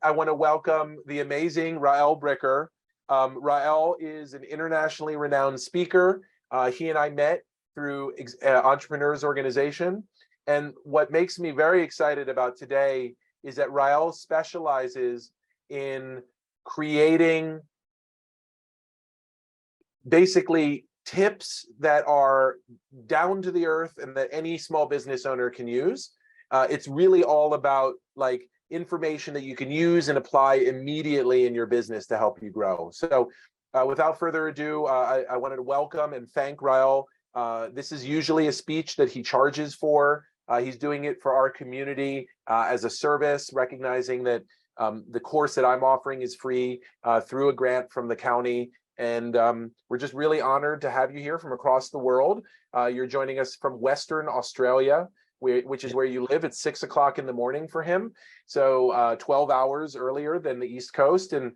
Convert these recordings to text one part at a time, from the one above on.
I want to welcome the amazing Rael Bricker. Rael is an internationally renowned speaker. He and I met through Entrepreneurs Organization. And what makes me very excited about today is that Rael specializes in creating basically tips that are down to the earth and that any small business owner can use. It's really all about like information that you can use and apply immediately in your business to help you grow. So without further ado, I wanted to welcome and thank Rael. This is usually a speech that he charges for. He's doing it for our community as a service, recognizing that the course that I'm offering is free through a grant from the county. And we're just really honored to have you here from across the world. You're joining us from Western Australia, which is where you live. It's 6 o'clock in the morning for him. So 12 hours earlier than the East Coast. And,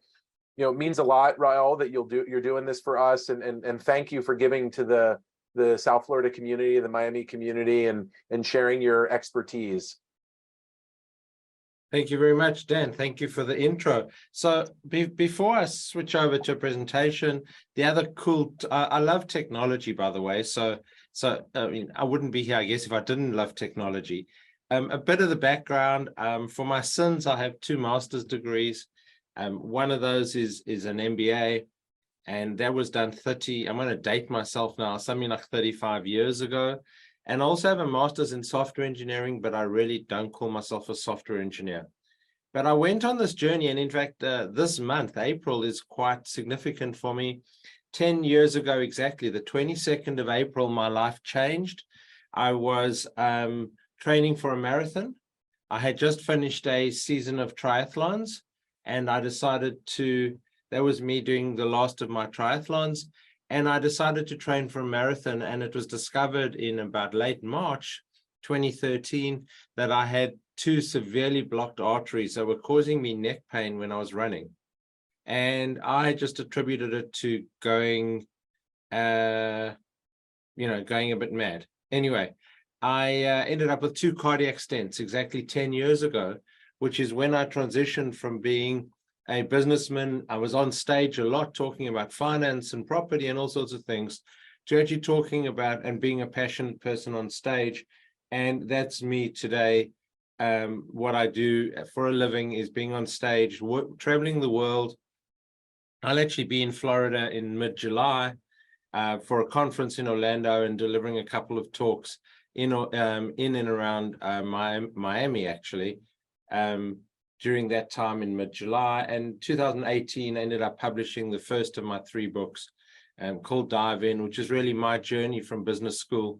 you know, it means a lot, Rael, that you're doing this for us. And thank you for giving to the South Florida community, the Miami community, and sharing your expertise. Thank you very much, Dan. Thank you for the intro. So before I switch over to a presentation, the other cool, I love technology, by the way. So I mean, I wouldn't be here, I guess, if I didn't love technology. A bit of the background, for my sins, I have 2 master's degrees. One of those is an MBA, and that was done I'm going to date myself now, something like 35 years ago. And I also have a master's in software engineering, but I really don't call myself a software engineer. But I went on this journey, and in fact, this month, April, is quite significant for me. 10 years ago, exactly, the 22nd of April, my life changed. I was training for a marathon. I had just finished a season of triathlons, and I decided that was me doing the last of my triathlons. And I decided to train for a marathon, and it was discovered in about late March 2013 that I had 2 severely blocked arteries that were causing me neck pain when I was running. And I just attributed it to going a bit mad. Anyway, I ended up with 2 cardiac stents exactly 10 years ago, which is when I transitioned from being a businessman. I was on stage a lot talking about finance and property and all sorts of things, to actually talking about and being a passionate person on stage. And that's me today. What I do for a living is being on stage, traveling the world. I'll actually be in Florida in mid-July for a conference in Orlando and delivering a couple of talks in and around Miami, actually. During that time in mid-July, and 2018 I ended up publishing the first of my 3 books called Dive In, which is really my journey from business school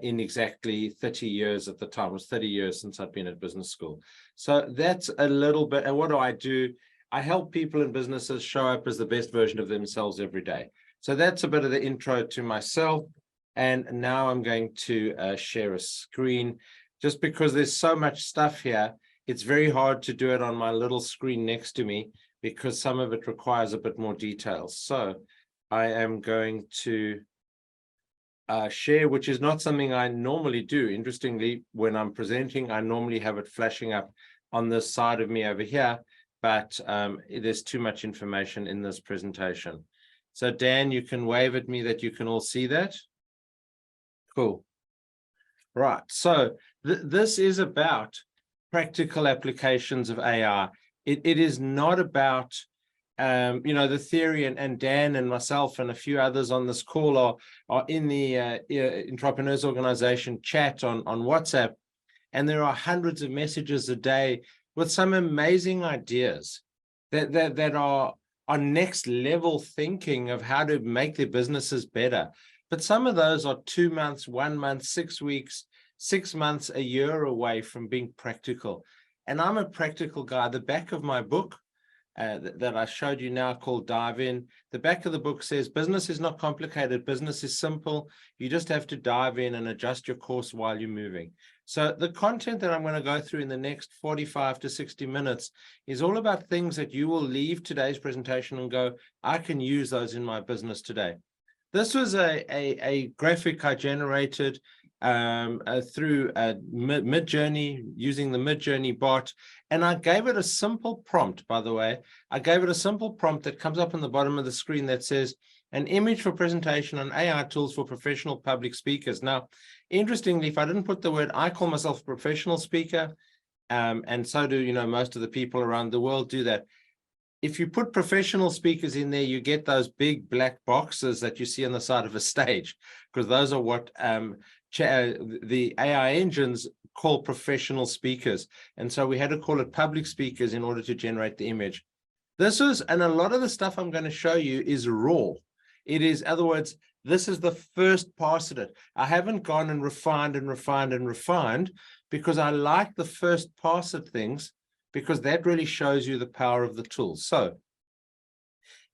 in exactly 30 years at the time. It was 30 years since I'd been at business school. So that's a little bit. And what do? I help people in businesses show up as the best version of themselves every day. So that's a bit of the intro to myself. And now I'm going to share a screen, just because there's so much stuff here. It's very hard to do it on my little screen next to me because some of it requires a bit more detail. So I am going to share, which is not something I normally do. Interestingly, when I'm presenting, I normally have it flashing up on this side of me over here, but there's too much information in this presentation. So Dan, you can wave at me that you can all see that. Cool. Right, so this is about practical applications of AI. It is not about, the theory, and Dan and myself and a few others on this call are in the Entrepreneurs Organization chat on WhatsApp, and there are hundreds of messages a day with some amazing ideas that are next level thinking of how to make their businesses better. But some of those are 2 months, 1 month, 6 weeks, 6 months, a year away from being practical. And I'm a practical guy. The back of my book that I showed you now, called Dive In, the back of the book says, business is not complicated. Business is simple. You just have to dive in and adjust your course while you're moving. So the content that I'm going to go through in the next 45 to 60 minutes is all about things that you will leave today's presentation and go, I can use those in my business today. This was a graphic I generated through Midjourney, using the Midjourney bot. And I gave it a simple prompt, by the way. I gave it a simple prompt that comes up on the bottom of the screen that says, an image for presentation on AI tools for professional public speakers. Now, interestingly, if I didn't put the word, I call myself a professional speaker, and so do, most of the people around the world do that. If you put professional speakers in there, you get those big black boxes that you see on the side of a stage, because those are what the AI engines call professional speakers. And so we had to call it public speakers in order to generate the image. And a lot of the stuff I'm going to show you is raw. It is, in other words, this is the first pass at it. I haven't gone and refined and refined and refined, because I like the first pass at things, because that really shows you the power of the tool. So,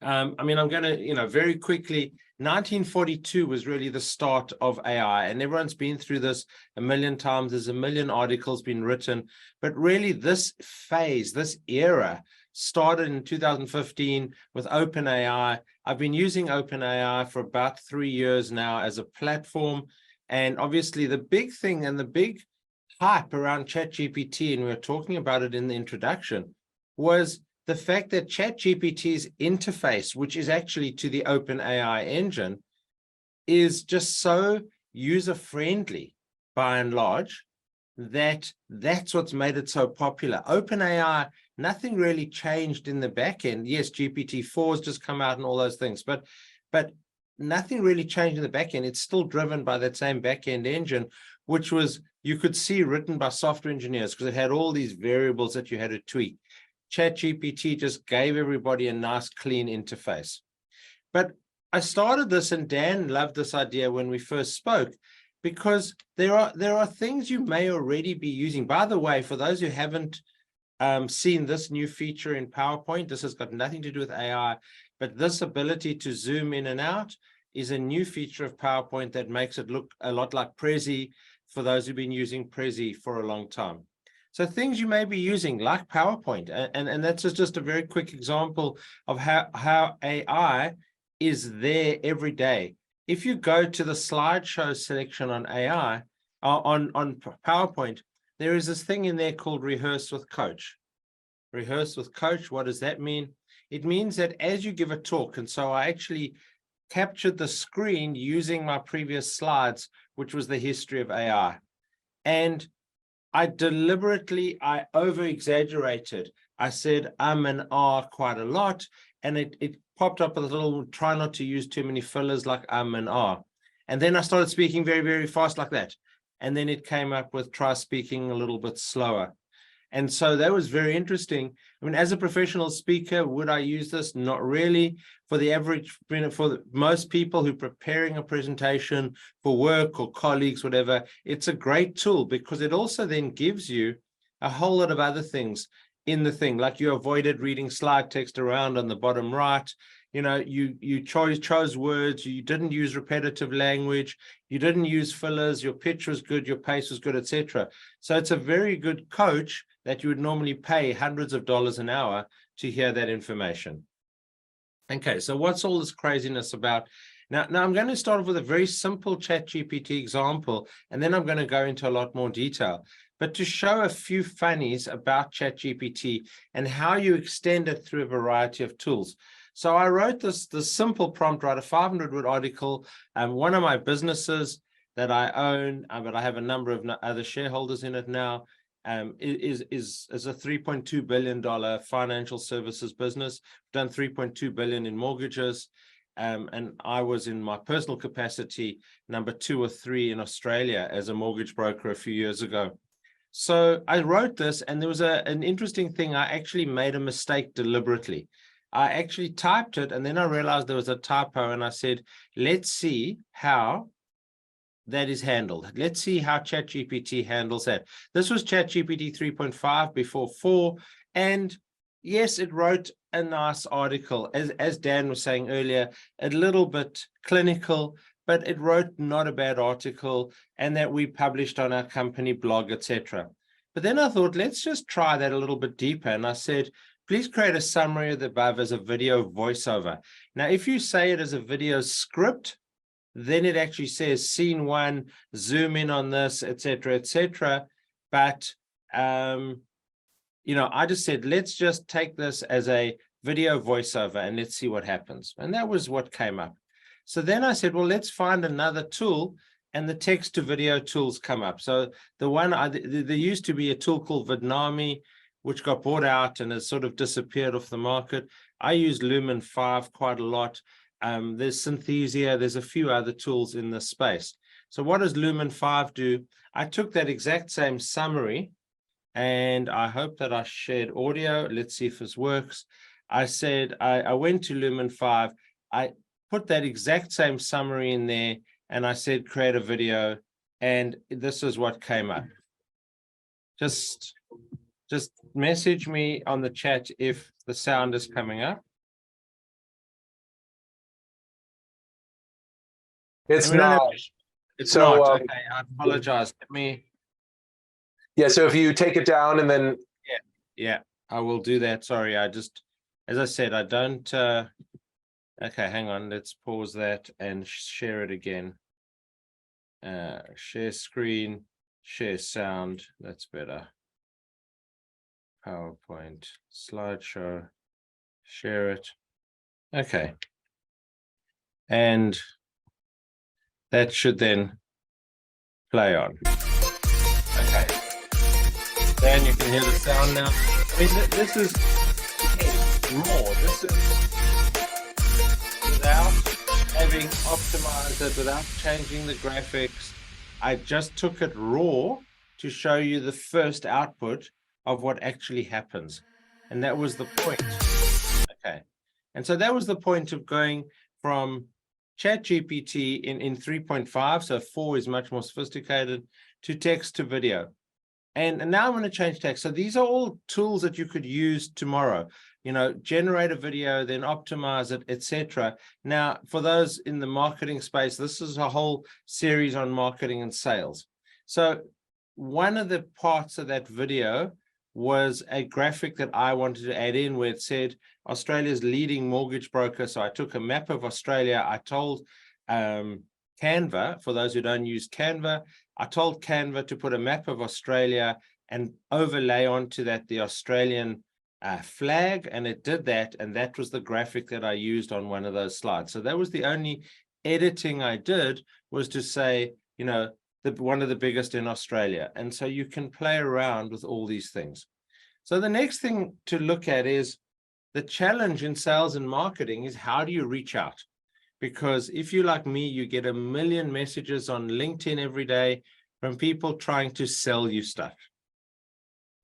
I'm going to, very quickly, 1942 was really the start of AI, and everyone's been through this a million times. There's a million articles been written, but really this phase, this era, started in 2015 with OpenAI. I've been using OpenAI for about 3 years now as a platform. And obviously the big thing and the big hype around ChatGPT, and we were talking about it in the introduction, was the fact that ChatGPT's interface, which is actually to the OpenAI engine, is just so user-friendly by and large, that's what's made it so popular. OpenAI, nothing really changed in the back end. Yes, GPT-4 has just come out and all those things, but nothing really changed in the back end. It's still driven by that same back end engine, which was, you could see, written by software engineers, because it had all these variables that you had to tweak. ChatGPT just gave everybody a nice, clean interface. But I started this, and Dan loved this idea when we first spoke, because there are things you may already be using. By the way, for those who haven't seen this new feature in PowerPoint, this has got nothing to do with AI, but this ability to zoom in and out is a new feature of PowerPoint that makes it look a lot like Prezi, for those who've been using Prezi for a long time. So things you may be using like PowerPoint, and that's just a very quick example of how AI is there every day. If you go to the slideshow selection on AI, on PowerPoint, there is this thing in there called Rehearse with Coach. Rehearse with Coach, what does that mean? It means that as you give a talk, and so I actually captured the screen using my previous slides, which was the history of AI. And I over-exaggerated. I said and quite a lot, and it popped up with a little, try not to use too many fillers like and And then I started speaking very, very fast like that. And then it came up with try speaking a little bit slower. And so that was very interesting. I mean, as a professional speaker, would I use this? Not really. For the average, most people who are preparing a presentation for work or colleagues, whatever, it's a great tool, because it also then gives you a whole lot of other things in the thing, like you avoided reading slide text around on the bottom right. You chose words, you didn't use repetitive language, you didn't use fillers, your pitch was good, your pace was good, etc. So it's a very good coach that you would normally pay hundreds of dollars an hour to hear that information. Okay, so what's all this craziness about? Now I'm going to start off with a very simple ChatGPT example, and then I'm going to go into a lot more detail. But to show a few funnies about ChatGPT and how you extend it through a variety of tools. So I wrote this simple prompt, write a 500-word article. One of my businesses that I own, but I have a number of other shareholders in it now, is a $3.2 billion financial services business. We've done $3.2 billion in mortgages. And I was, in my personal capacity, number 2 or 3 in Australia as a mortgage broker a few years ago. So I wrote this, and there was an interesting thing. I actually made a mistake deliberately. I actually typed it, and then I realized there was a typo, and I said, let's see how that is handled. Let's see how ChatGPT handles that. This was ChatGPT 3.5 before 4, and yes, it wrote a nice article, as Dan was saying earlier, a little bit clinical, but it wrote not a bad article, and that we published on our company blog, etc. But then I thought, let's just try that a little bit deeper. And I said, please create a summary of the above as a video voiceover. Now, if you say it as a video script, then it actually says scene 1, zoom in on this, etc., etc. But you know, I just said, let's just take this as a video voiceover and let's see what happens. And that was what came up. So then I said, well, let's find another tool, and the text to video tools come up. So the one, there used to be a tool called Vidnami, which got bought out and has sort of disappeared off the market. I use Lumen 5 quite a lot. There's Synthesia, there's a few other tools in this space. So what does Lumen 5 do? I took that exact same summary, and I hope that I shared audio. Let's see if this works. I said, I went to Lumen 5, I put that exact same summary in there, and I said, create a video, and this is what came up. Just message me on the chat if the sound is coming up. It's not. It's So, not. Okay, I apologize. Let me. Yeah, so if you take it down and then. Yeah, I will do that. Sorry, I just, as I said, I don't. Okay, hang on. Let's pause that and share it again. Share screen, share sound. That's better. PowerPoint, slideshow, share it. Okay. And that should then play on. Okay. Dan, you can hear the sound now. I mean, this is raw. This is without having optimized it, without changing the graphics. I just took it raw to show you the first output of what actually happens. And that was the point. Okay. And so that was the point of going from ChatGPT in 3.5, so 4 is much more sophisticated, to text to video. And now I'm going to change text. So these are all tools that you could use tomorrow. You know, generate a video, then optimize it, etc. Now, for those in the marketing space, this is a whole series on marketing and sales. So one of the parts of that video was a graphic that I wanted to add in where it said Australia's leading mortgage broker. So I took a map of Australia. I told Canva, for those who don't use Canva, I told Canva to put a map of Australia and overlay onto that the Australian flag, and it did that, and that was the graphic that I used on one of those slides. So that was the only editing I did, was to say, you know, one of the biggest in Australia. And so you can play around with all these things. So the next thing to look at is the challenge in sales and marketing is, how do you reach out? Because if you're like me, you get a million messages on LinkedIn every day from people trying to sell you stuff.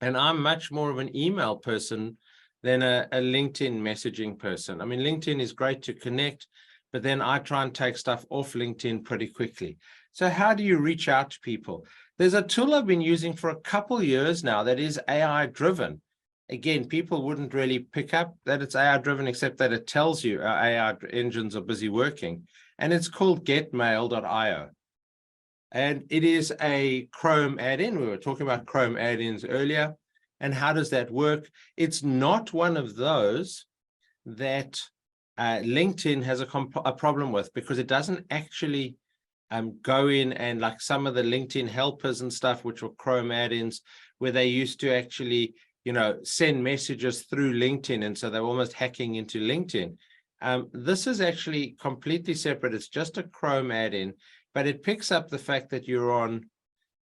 And I'm much more of an email person than a LinkedIn messaging person. I mean, LinkedIn is great to connect, but then I try and take stuff off LinkedIn pretty quickly. So how do you reach out to people? There's a tool I've been using for a couple years now that is AI driven. Again, people wouldn't really pick up that it's AI driven, except that it tells you our AI engines are busy working. And it's called getmail.io. And it is a Chrome add-in. We were talking about Chrome add-ins earlier. And how does that work? It's not one of those that LinkedIn has a problem with, because it doesn't actually go in and, like some of the LinkedIn helpers and stuff, which were Chrome add-ins, where they used to actually, you know, send messages through LinkedIn. And so they're almost hacking into LinkedIn. This is actually completely separate. It's just a Chrome add-in, but it picks up the fact that you're on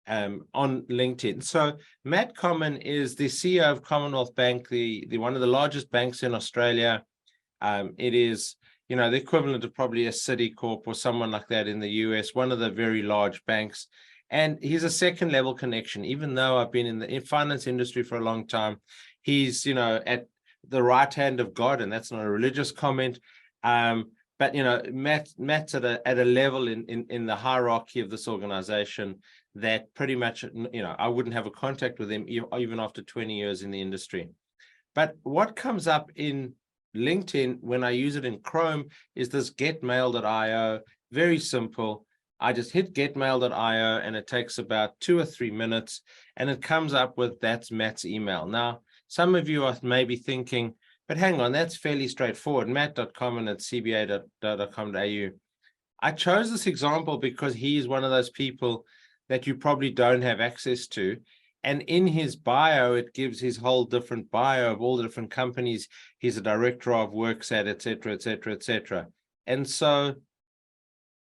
LinkedIn. So Matt Comyn is the CEO of Commonwealth Bank, the one of the largest banks in Australia. It is, you know, the equivalent of probably a Citicorp or someone like that in the US, one of the very large banks. And he's a second level connection, even though I've been in the finance industry for a long time. He's, you know, at the right hand of God, and that's not a religious comment. But, you know, Matt's at a level in the hierarchy of this organization that pretty much, you know, I wouldn't have a contact with him even after 20 years in the industry. But what comes up in LinkedIn when I use it in Chrome is this getmail.io. Very simple. I just hit getmail.io and it takes about 2 or 3 minutes, and it comes up with that's Matt's email. Now, some of you are maybe thinking, but hang on, that's fairly straightforward. Matt.comyn@cba.com.au. I chose this example because he's one of those people that you probably don't have access to. And in his bio, it gives his whole different bio of all the different companies he's a director of, works at, et cetera, et cetera, et cetera. And so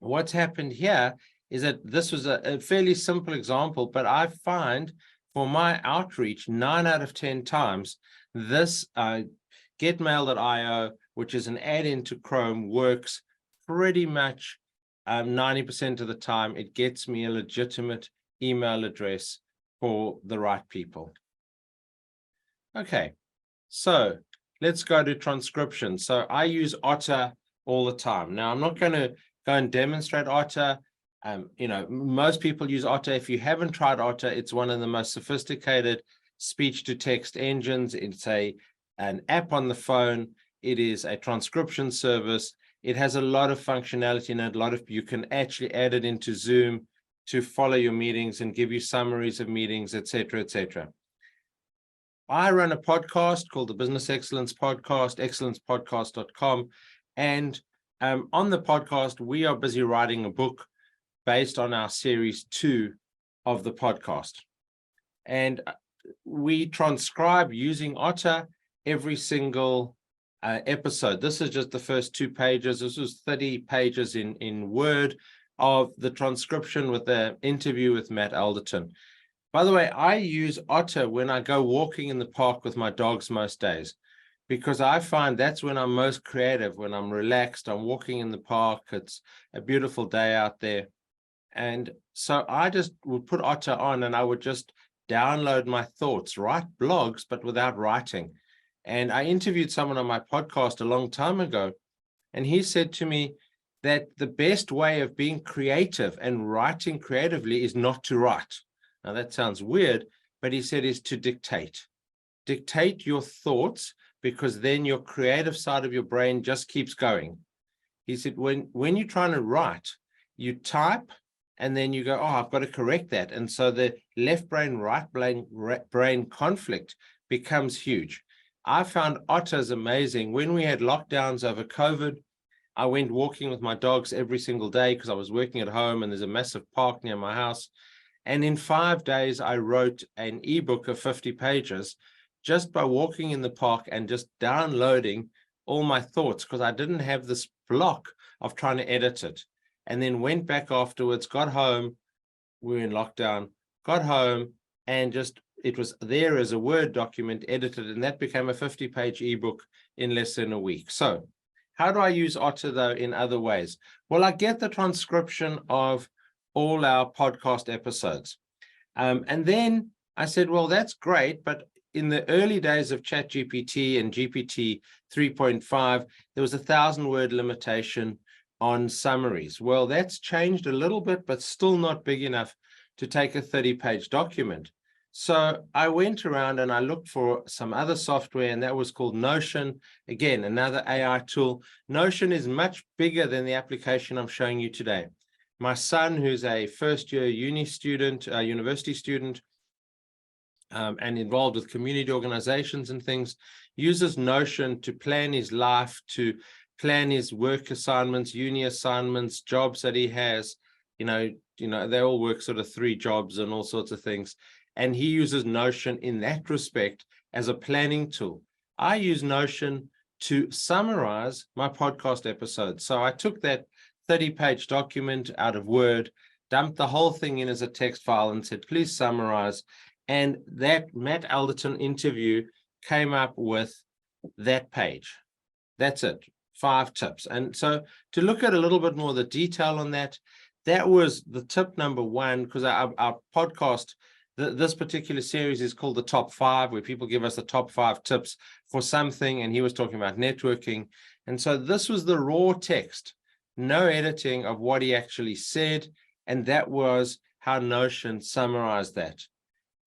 what's happened here is that this was a fairly simple example, but I find for my outreach, 9 out of 10 times, this getmail.io, which is an add-in to Chrome, works pretty much 90% of the time. It gets me a legitimate email address for the right people. Okay, so let's go to transcription. So I use Otter all the time. Now, I'm not going to go and demonstrate Otter. You know, most people use Otter. If you haven't tried Otter, it's one of the most sophisticated speech-to-text engines. It's an app on the phone. It is a transcription service. It has a lot of functionality in it. You can actually add it into Zoom to follow your meetings and give you summaries of meetings, et cetera, et cetera. I run a podcast called the Business Excellence Podcast, excellencepodcast.com. And on the podcast, we are busy writing a book based on our series 2 of the podcast. And we transcribe using Otter every single episode. This is just the first 2 pages. This was 30 pages in Word of the transcription with the interview with Matt Alderton. By the way, I use Otter when I go walking in the park with my dogs most days, because I find that's when I'm most creative, when I'm relaxed, I'm walking in the park, it's a beautiful day out there. And so I just would put Otter on and I would just download my thoughts, write blogs, but without writing. And I interviewed someone on my podcast a long time ago, and he said to me that the best way of being creative and writing creatively is not to write. Now that sounds weird, but he said is to dictate. Dictate your thoughts, because then your creative side of your brain just keeps going. He said, when you're trying to write, you type and then you go, oh, I've got to correct that. And so the left brain, right brain conflict becomes huge. I found Otter's amazing. When we had lockdowns over COVID, I went walking with my dogs every single day because I was working at home and there's a massive park near my house. And in 5 days, I wrote an ebook of 50 pages just by walking in the park and just downloading all my thoughts, because I didn't have this block of trying to edit it. And then went back afterwards, got home, we were in lockdown, got home, and just it was there as a Word document edited, and that became a 50-page ebook in less than a week. So how do I use Otter, though, in other ways? Well, I get the transcription of all our podcast episodes. And then I said, well, that's great, but in the early days of ChatGPT and GPT 3.5, there was a 1,000-word limitation on summaries. Well, that's changed a little bit, but still not big enough to take a 30-page document. So I went around and I looked for some other software, and that was called Notion. Again, another AI tool. Notion is much bigger than the application I'm showing you today. My son, who's a first-year university student, and involved with community organizations and things, uses Notion to plan his life, to plan his work assignments, uni assignments, jobs that he has. You know, they all work sort of 3 jobs and all sorts of things. And he uses Notion in that respect as a planning tool. I use Notion to summarize my podcast episodes. So I took that 30-page document out of Word, dumped the whole thing in as a text file and said, please summarize. And that Matt Alderton interview came up with that page. That's it, 5 tips. And so to look at a little bit more of the detail on that, that was the tip number 1, because our podcast, this particular series is called the Top 5, where people give us the top 5 tips for something, and he was talking about networking. And so this was the raw text, no editing of what he actually said, and that was how Notion summarized that.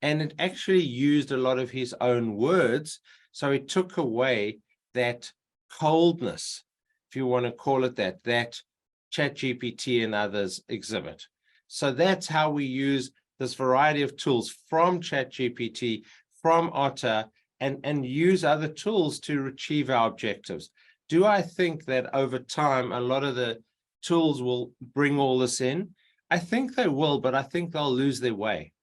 And it actually used a lot of his own words, so it took away that coldness, if you want to call it that ChatGPT and others exhibit. So that's how we use this variety of tools from ChatGPT, from Otter, and use other tools to achieve our objectives. Do I think that over time, a lot of the tools will bring all this in. I think they will, but I think they'll lose their way.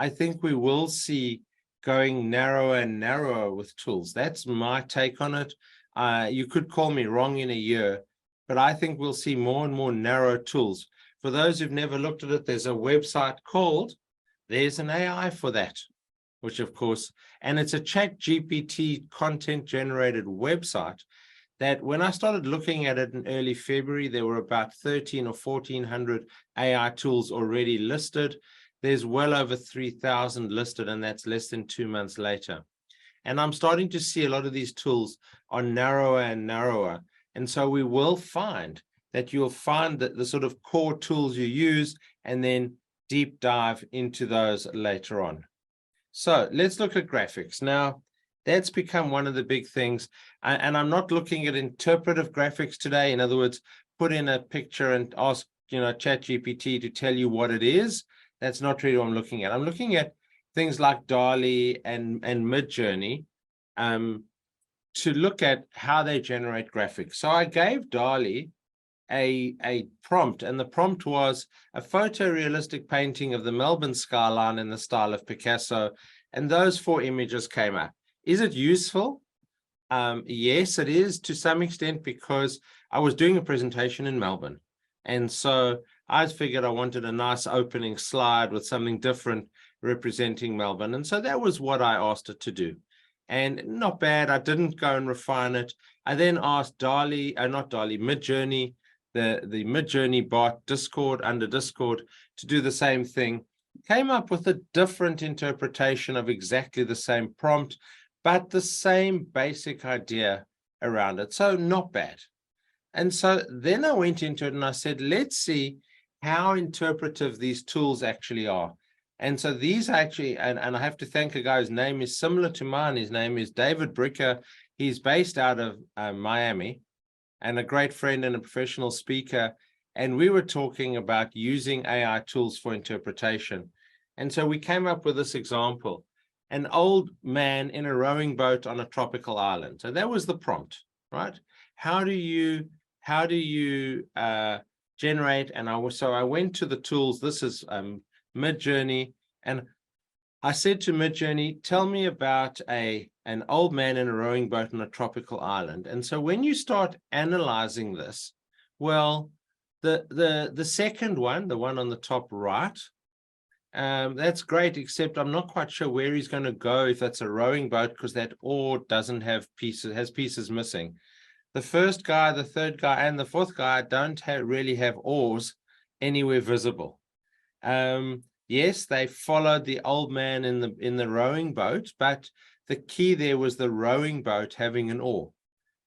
I think we will see going narrower and narrower with tools. That's my take on it. You could call me wrong in a year, but I think we'll see more and more narrow tools. For those who've never looked at it, there's a website called There's an AI for That, which of course, and it's a ChatGPT content generated website that when I started looking at it in early February, there were about 13 or 1400 AI tools already listed. There's well over 3,000 listed, and that's less than 2 months later. And I'm starting to see a lot of these tools are narrower and narrower. And so we will find that you'll find that the sort of core tools you use and then deep dive into those later on. So let's look at graphics. Now, that's become one of the big things. And I'm not looking at interpretive graphics today. In other words, put in a picture and ask, ChatGPT to tell you what it is. That's not really what I'm looking at. I'm looking at things like DALL-E and Midjourney to look at how they generate graphics. So I gave DALL-E a prompt, and the prompt was a photorealistic painting of the Melbourne skyline in the style of Picasso, and those 4 images came up. Is it useful? Yes, it is to some extent, because I was doing a presentation in Melbourne. And so I figured I wanted a nice opening slide with something different representing Melbourne. And so that was what I asked it to do. And not bad. I didn't go and refine it. I then asked Midjourney, the Midjourney bot under Discord to do the same thing. Came up with a different interpretation of exactly the same prompt, but the same basic idea around it. So not bad. And so then I went into it and I said, let's see how interpretive these tools actually are. And so these actually, and I have to thank a guy whose name is similar to mine. His name is David Bricker. He's based out of Miami, and a great friend and a professional speaker. And we were talking about using AI tools for interpretation. And so we came up with this example, an old man in a rowing boat on a tropical island. So that was the prompt, right? How do you generate? And I went to the tools. This is Midjourney, and I said to Midjourney, tell me about an old man in a rowing boat on a tropical island. And so when you start analyzing this, well, the second one, the one on the top right, that's great, except I'm not quite sure where he's going to go if that's a rowing boat, because that oar doesn't have pieces, has pieces missing. The first guy, the third guy, and the fourth guy don't really have oars anywhere visible. Yes, they followed the old man in the rowing boat, but the key there was the rowing boat having an oar.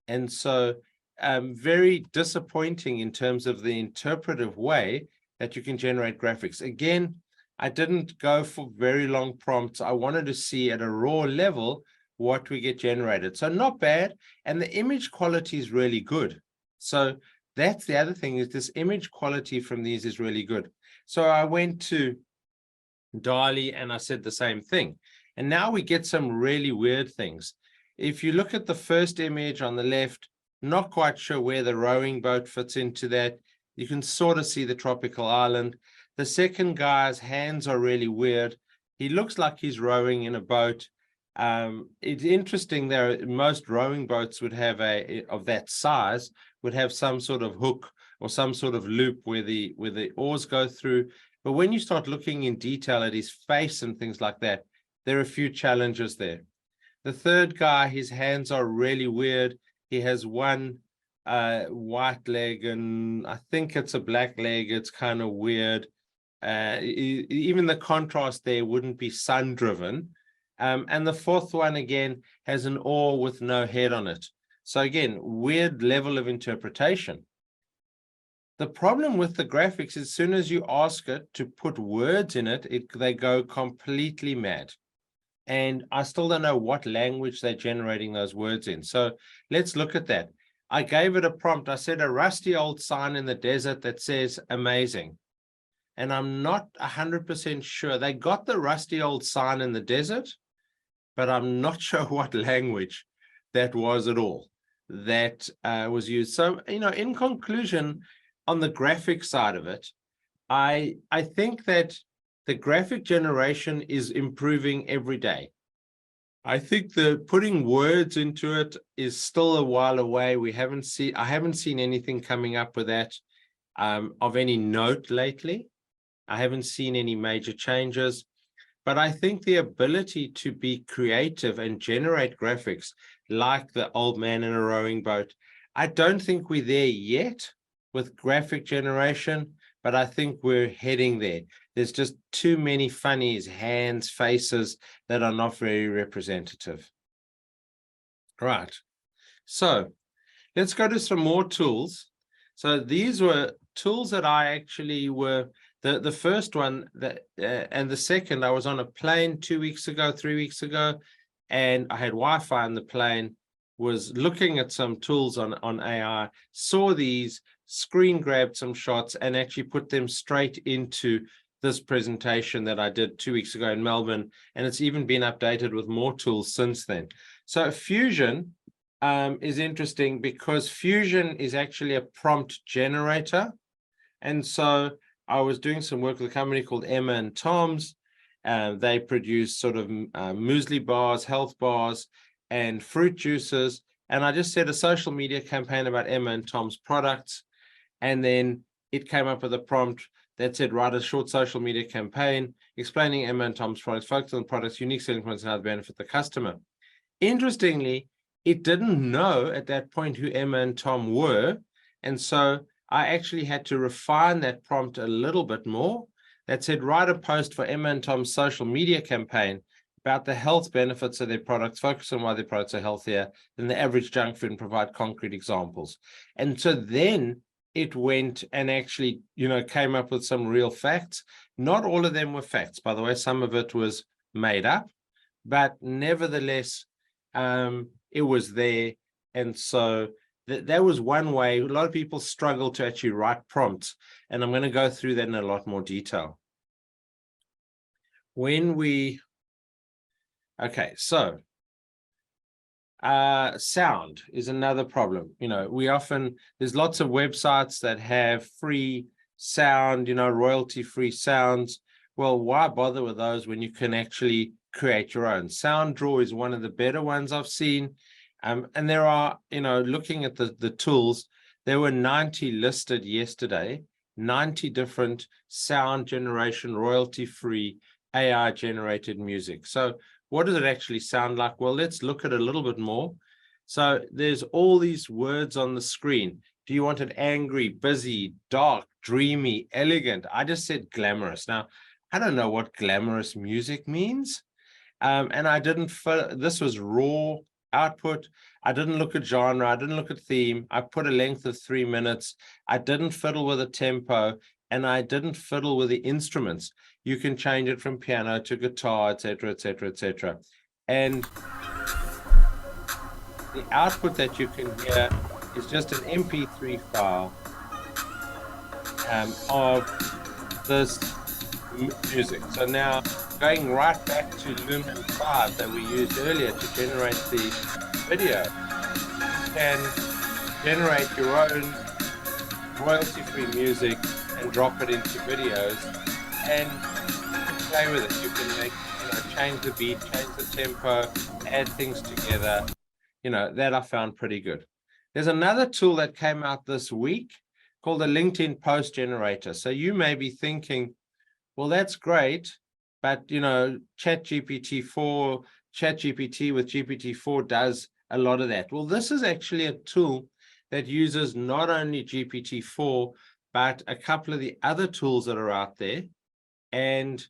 And so very disappointing in terms of the interpretive way that you can generate graphics. Again, I didn't go for very long prompts. I wanted to see at a raw level what we get generated. So not bad. And the image quality is really good. So that's the other thing, is this image quality from these is really good. So I went to DALL-E and I said the same thing. And now we get some really weird things. If you look at the first image on the left, not quite sure where the rowing boat fits into that. You can sort of see the tropical island. The second guy's hands are really weird. He looks like he's rowing in a boat. It's interesting there, most rowing boats would have of that size, would have some sort of hook or some sort of loop where the oars go through. But when you start looking in detail at his face and things like that, there are a few challenges there. The third guy, his hands are really weird. He has one white leg, and I think it's a black leg. It's kind of weird. Even the contrast there wouldn't be sun-driven. And the fourth one, again, has an oar with no head on it. So again, weird level of interpretation. The problem with the graphics is as soon as you ask it to put words in it, they go completely mad. And I still don't know what language they're generating those words in. So let's look at that. I gave it a prompt. I said a rusty old sign in the desert that says amazing. And I'm not 100% sure. They got the rusty old sign in the desert, but I'm not sure what language that was at all that was used. So, in conclusion, on the graphic side of it, I think that the graphic generation is improving every day. I think the putting words into it is still a while away. I haven't seen anything coming up with that of any note lately. I haven't seen any major changes, but I think the ability to be creative and generate graphics like the old man in a rowing boat, I don't think we're there yet with graphic generation, but I think we're heading there. There's just too many funnies, hands, faces that are not very representative. Right. So let's go to some more tools. So these were tools that I actually were, the first one that and the second, I was on a plane 2 weeks ago, 3 weeks ago, and I had Wi-Fi on the plane, was looking at some tools on AI, saw these, screen grabbed some shots and actually put them straight into this presentation that I did 2 weeks ago in Melbourne, and it's even been updated with more tools since then. So Fusion is interesting because Fusion is actually a prompt generator. And so I was doing some work with a company called Emma and Tom's. They produce sort of muesli bars, health bars, and fruit juices. And I just said a social media campaign about Emma and Tom's products. And then it came up with a prompt that said, write a short social media campaign explaining Emma and Tom's products, focus on products, unique selling points, and how to benefit the customer. Interestingly, it didn't know at that point who Emma and Tom were. And so I actually had to refine that prompt a little bit more. That said, write a post for Emma and Tom's social media campaign about the health benefits of their products, focus on why their products are healthier than the average junk food, and provide concrete examples. And so then it went and actually, came up with some real facts. Not all of them were facts, by the way. Some of it was made up, but nevertheless, it was there. And so that was one way. A lot of people struggle to actually write prompts, and I'm going to go through that in a lot more detail. Okay, so sound is another problem. There's lots of websites that have free sound, royalty-free sounds. Well, why bother with those when you can actually create your own? SoundDraw is one of the better ones I've seen. And there are, looking at the tools, there were 90 listed yesterday, 90 different sound generation, royalty-free, AI-generated music. So what does it actually sound like? Well, let's look at it a little bit more. So there's all these words on the screen. Do you want it angry, busy, dark, dreamy, elegant? I just said glamorous. Now, I don't know what glamorous music means. And I didn't, this was raw output. I didn't look at genre. I didn't look at theme. I put a length of 3 minutes. I didn't fiddle with a tempo, and I didn't fiddle with the instruments. You can change it from piano to guitar, etc., etc., etc. And the output that you can hear is just an MP3 file of this music. So now, going right back to Lumen 5 that we used earlier to generate the video, you can generate your own royalty-free music and drop it into videos, and play with it. You can make, change the beat, change the tempo, add things together. That I found pretty good. There's another tool that came out this week called the LinkedIn Post Generator. So you may be thinking, well, that's great, but ChatGPT with GPT-4 does a lot of that. Well, this is actually a tool that uses not only GPT-4, but a couple of the other tools that are out there, and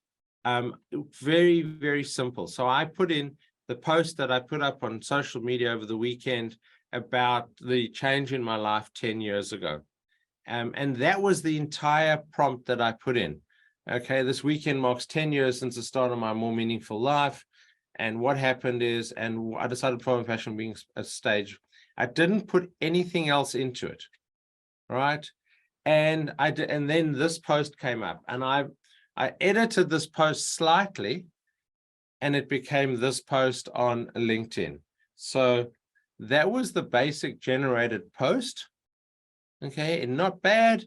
very, very simple. So I put in the post that I put up on social media over the weekend about the change in my life 10 years ago. And that was the entire prompt that I put in. Okay, this weekend marks 10 years since the start of my more meaningful life. And what happened is, and I decided Performing Passion being a stage. I didn't put anything else into it, right? And I did, and then this post came up, and I edited this post slightly, and it became this post on LinkedIn. So that was the basic generated post. Okay, and not bad.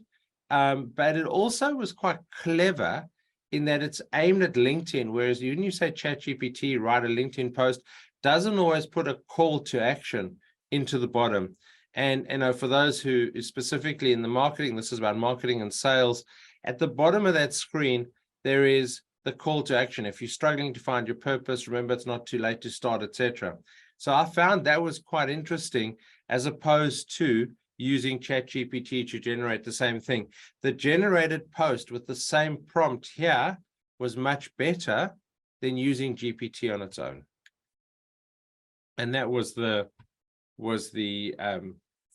but it also was quite clever in that it's aimed at LinkedIn, whereas when you say ChatGPT, write a LinkedIn post, doesn't always put a call to action into the bottom. And for those who specifically in the marketing, this is about marketing and sales, at the bottom of that screen, there is the call to action. If you're struggling to find your purpose, remember it's not too late to start, etc. So I found that was quite interesting, as opposed to using ChatGPT to generate the same thing. The generated post with the same prompt here was much better than using GPT on its own. And that was the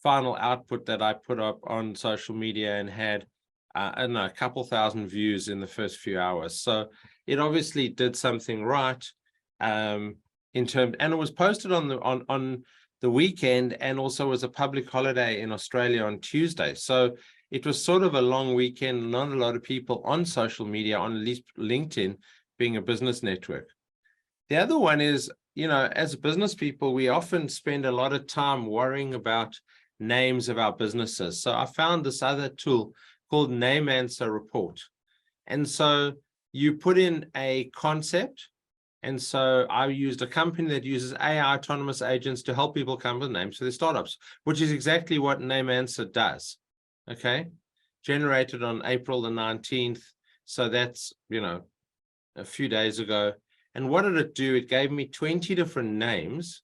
final output that I put up on social media, and had I don't know, a couple thousand views in the first few hours. So it obviously did something right in terms, and it was posted on the weekend, and also was a public holiday in Australia on Tuesday. So it was sort of a long weekend, not a lot of people on social media, on at least LinkedIn, being a business network. The other one is, as business people, we often spend a lot of time worrying about names of our businesses. So I found this other tool called Name Answer Report. And so you put in a concept. And so I used a company that uses AI autonomous agents to help people come up with names for their startups, which is exactly what Name Answer does. Okay. Generated on April the 19th. So that's, a few days ago. And what did it do? It gave me 20 different names,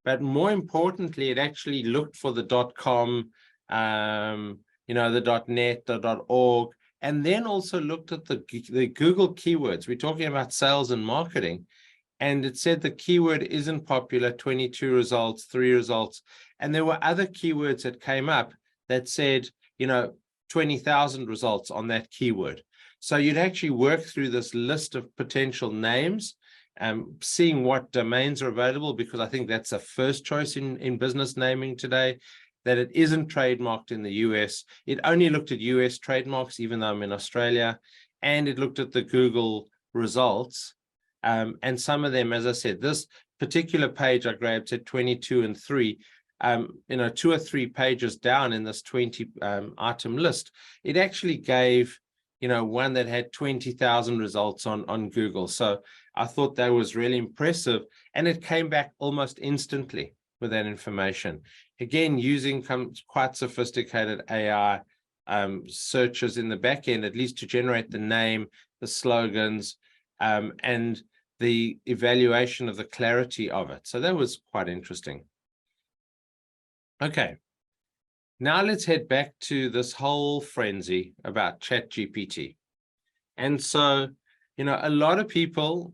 but more importantly, it actually looked for the .com, the .net, the .org, and then also looked at the Google keywords. We're talking about sales and marketing, and it said the keyword isn't popular, 22 results, 3 results. And there were other keywords that came up that said, 20,000 results on that keyword. So you'd actually work through this list of potential names, seeing what domains are available, because I think that's a first choice in business naming today, that it isn't trademarked in the US. It only looked at US trademarks, even though I'm in Australia, and it looked at the Google results. And some of them, as I said, this particular page I grabbed said 22 and 3. 2 or 3 pages down in this 20 item list, it actually gave one that had 20,000 results on Google. So I thought that was really impressive. And it came back almost instantly with that information. Again, using quite sophisticated AI searches in the back end, at least to generate the name, the slogans, and the evaluation of the clarity of it. So that was quite interesting. Okay. Now let's head back to this whole frenzy about ChatGPT. And so, a lot of people,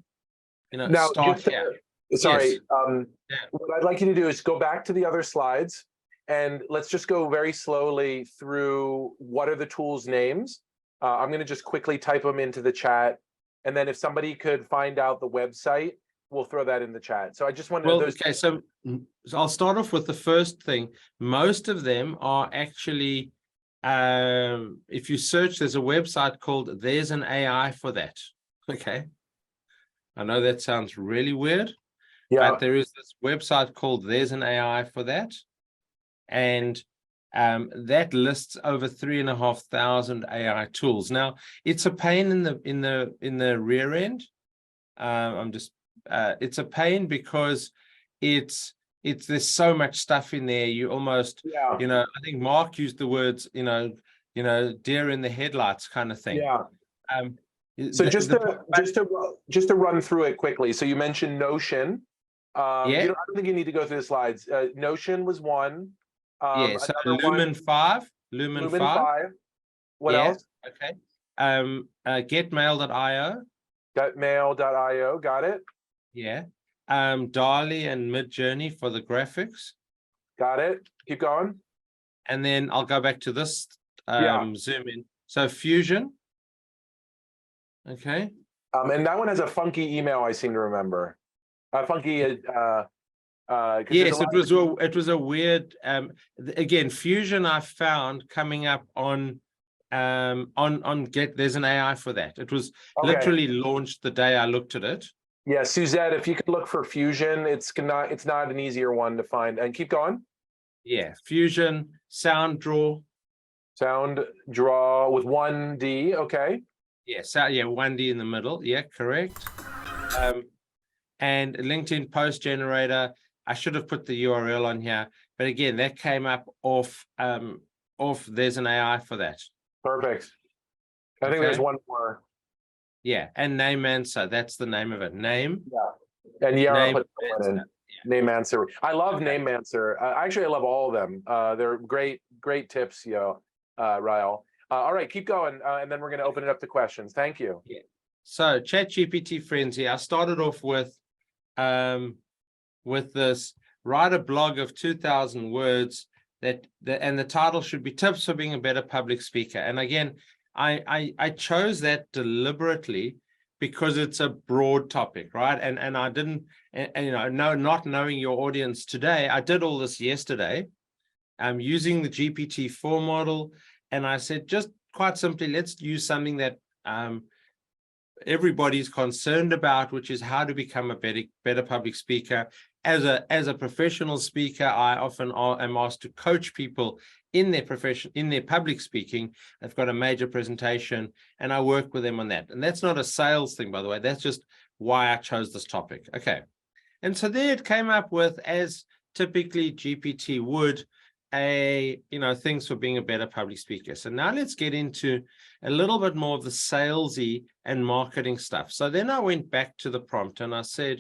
now, start here. Sorry, Yes. what I'd like you to do is go back to the other slides, and let's just go very slowly through what are the tools names. I'm going to just quickly type them into the chat, and then if somebody could find out the website, we'll throw that in the chat. So I just wanted those. Okay, so I'll start off with the first thing. Most of them are actually, if you search, there's a website called There's an AI for That. Okay. I know that sounds really weird, but there is this website called There's an AI for That. And that lists over 3,500 AI tools. Now, it's a pain in the rear end. It's a pain because there's so much stuff in there. You almost, I think Mark used the words, deer in the headlights kind of thing. Yeah. So just to run through it quickly. So you mentioned Notion. I don't think you need to go through the slides. Notion was one. So Lumen 5. Lumen 5. What else? Okay. Getmail.io. Getmail.io. Got it. Yeah. DALL-E and Midjourney for the graphics. Got it. Keep going. And then I'll go back to this zoom in. So Fusion. Okay. And that one has a funky email, I seem to remember. Funky yes, it was a weird again, Fusion I found coming up on There's an AI for That. It was literally launched the day I looked at it. Yeah, Suzette, if you could look for Fusion, it's not an easier one to find. And keep going. Yeah, Fusion, SoundDraw. Sound draw with 1D, okay. Yeah, so yeah, 1D in the middle. Yeah, correct. And LinkedIn post generator. I should have put the URL on here, but again, that came up off there's an AI for that. Perfect. I think there's one more. Yeah, and Name Answer. That's the name of it. Name. Yeah. And Yara Name put that one in. Name Answer. I love Okay. Name Answer. Actually, I love all of them. They're great tips, Rael. All right, keep going, and then we're going to open it up to questions. Thank you. Yeah. So ChatGPT Frenzy. I started off with this, write a blog of 2,000 words and the title should be Tips for Being a Better Public Speaker. And again, I chose that deliberately because it's a broad topic, right? And I didn't, not knowing your audience today, I did all this yesterday. Using the GPT-4 model, and I said, just quite simply, let's use something that everybody's concerned about, which is how to become a better public speaker. As a professional speaker, I often am asked to coach people in their profession, in their public speaking. I've got a major presentation and I work with them on that. And that's not a sales thing, by the way. That's just why I chose this topic. Okay. And so there it came up with, as typically GPT would, things for being a better public speaker. So now let's get into a little bit more of the salesy and marketing stuff. So then I went back to the prompt and I said,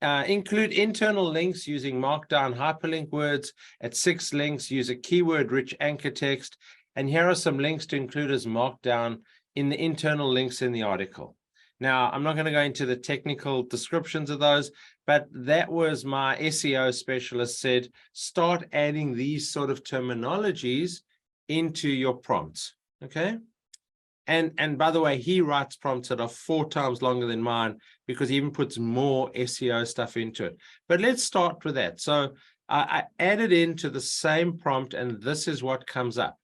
include internal links using markdown hyperlink words. At 6 links, use a keyword-rich anchor text. And here are some links to include as markdown in the internal links in the article. Now, I'm not going to go into the technical descriptions of those, but that was my SEO specialist said, start adding these sort of terminologies into your prompts, okay? And by the way, he writes prompts that are 4 times longer than mine because he even puts more SEO stuff into it. But let's start with that. So I added into the same prompt, and this is what comes up.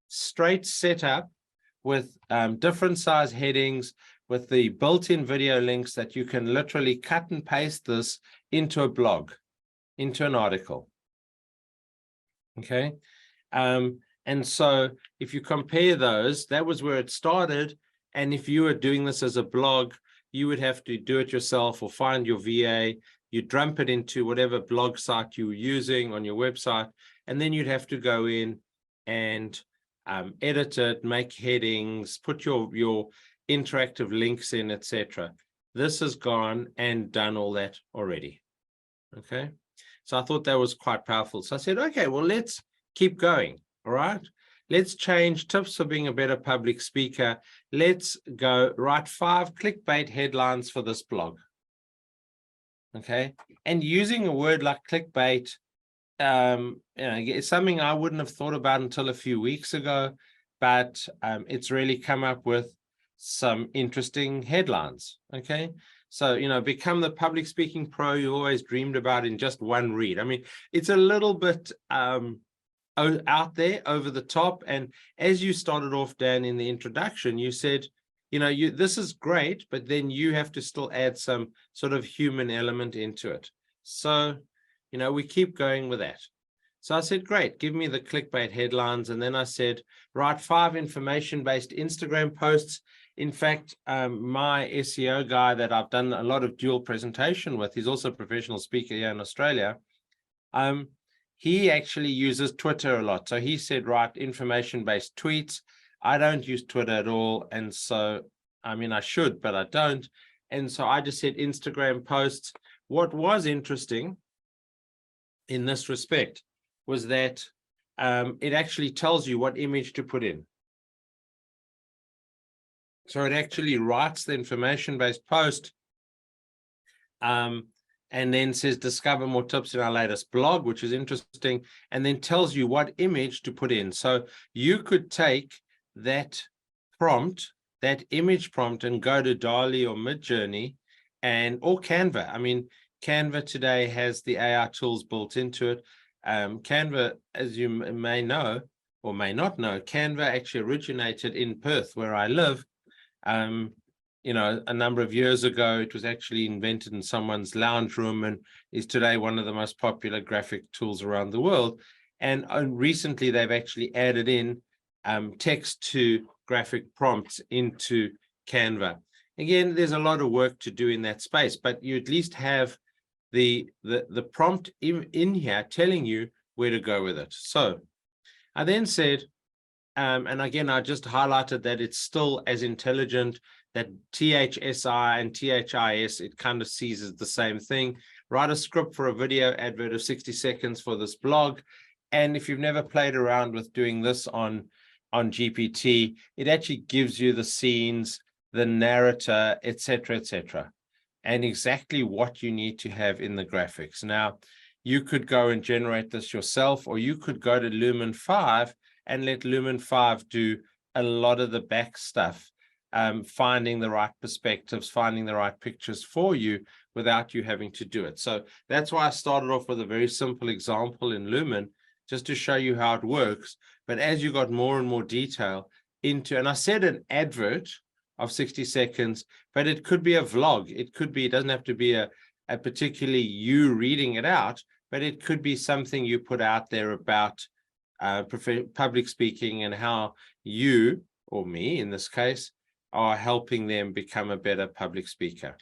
Straight setup with different size headings, with the built-in video links that you can literally cut and paste this into a blog, into an article. Okay. And so if you compare those, that was where it started. And if you were doing this as a blog, you would have to do it yourself or find your VA, you dump it into whatever blog site you were using on your website, and then you'd have to go in and edit it, make headings, put your interactive links in, etc. This has gone and done all that already. Okay. So I thought that was quite powerful. So I said, okay, well, let's keep going. All right. Let's change tips for being a better public speaker. Let's go write 5 clickbait headlines for this blog. Okay. And using a word like clickbait, it's something I wouldn't have thought about until a few weeks ago, but it's really come up with some interesting headlines. Okay. So, become the public speaking pro you always dreamed about in just one read. I mean, it's a little bit out there, over the top. And as you started off, Dan, in the introduction, you said, this is great, but then you have to still add some sort of human element into it. So, we keep going with that. So I said, great, give me the clickbait headlines. And then I said, write 5 information-based Instagram posts. In fact, my SEO guy that I've done a lot of dual presentation with, he's also a professional speaker here in Australia. He actually uses Twitter a lot. So he said, write information-based tweets. I don't use Twitter at all. And so, I should, but I don't. And so I just said Instagram posts. What was interesting in this respect was that it actually tells you what image to put in. So it actually writes the information-based post and then says, discover more tips in our latest blog, which is interesting, and then tells you what image to put in. So you could take that prompt, that image prompt, and go to DALL-E or Midjourney or Canva. Canva today has the AI tools built into it. Canva, as you may know or may not know, Canva actually originated in Perth, where I live. A number of years ago. It was actually invented in someone's lounge room and is today one of the most popular graphic tools around the world. And recently they've actually added in text to graphic prompts into Canva. Again, there's a lot of work to do in that space, but you at least have the prompt in here telling you where to go with it. So I then said, and again, I just highlighted that it's still as intelligent, that THSI and THIS, it kind of sees as the same thing. Write a script for a video advert of 60 seconds for this blog. And if you've never played around with doing this on GPT, it actually gives you the scenes, the narrator, etc., and exactly what you need to have in the graphics. Now, you could go and generate this yourself, or you could go to Lumen 5 and let Lumen 5 do a lot of the back stuff, finding the right perspectives, finding the right pictures for you without you having to do it. So that's why I started off with a very simple example in Lumen, just to show you how it works. But as you got more and more detail into, and I said an advert of 60 seconds, but it could be a vlog. It could be, it doesn't have to be a particularly you reading it out, but it could be something you put out there about public speaking and how you, or me in this case, are helping them become a better public speaker.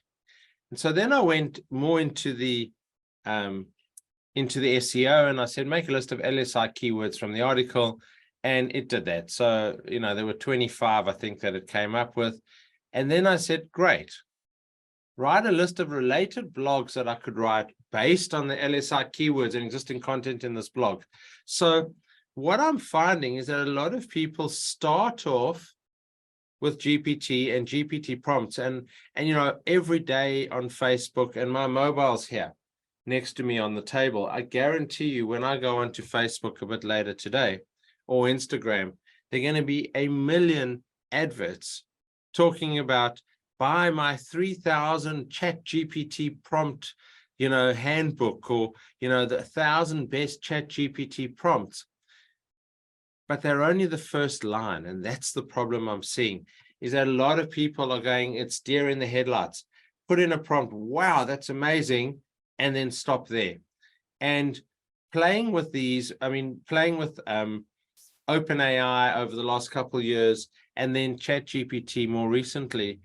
And so then I went more into the SEO, and I said, make a list of LSI keywords from the article, and it did that. So, you know, there were 25, I think, that it came up with. And then I said, great, write a list of related blogs that I could write based on the LSI keywords and existing content in this blog. So what I'm finding is that a lot of people start off with GPT and GPT prompts, and you know, every day on Facebook, and my mobile's here next to me on the table. I guarantee you, when I go onto Facebook a bit later today, or Instagram, there are going to be a million adverts talking about buy my 3,000 chat GPT prompt, you know, handbook, or, you know, the 1,000 best chat GPT prompts. But they're only the first line. And that's the problem I'm seeing, is that a lot of people are going, it's deer in the headlights, put in a prompt, wow, that's amazing, and then stop there. And playing with these, I mean, playing with OpenAI over the last couple of years, and then ChatGPT more recently,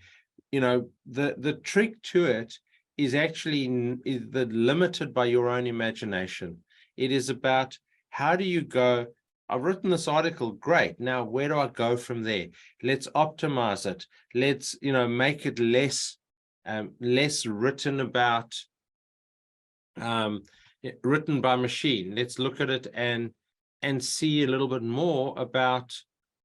you know, the trick to it is actually limited by your own imagination. It is about, how do you go, I've written this article, great, now where do I go from there? Let's optimize it. Let's, you know, make it less written about, written by machine. Let's look at it and see a little bit more about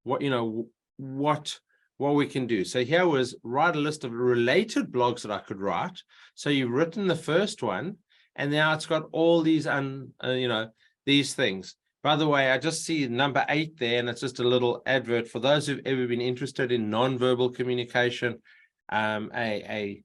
what, you know, what we can do. So here was, write a list of related blogs that I could write. So you've written the first one, and now it's got all these, you know, these things. By the way, I just see number 8 there, and it's just a little advert for those who've ever been interested in nonverbal communication. A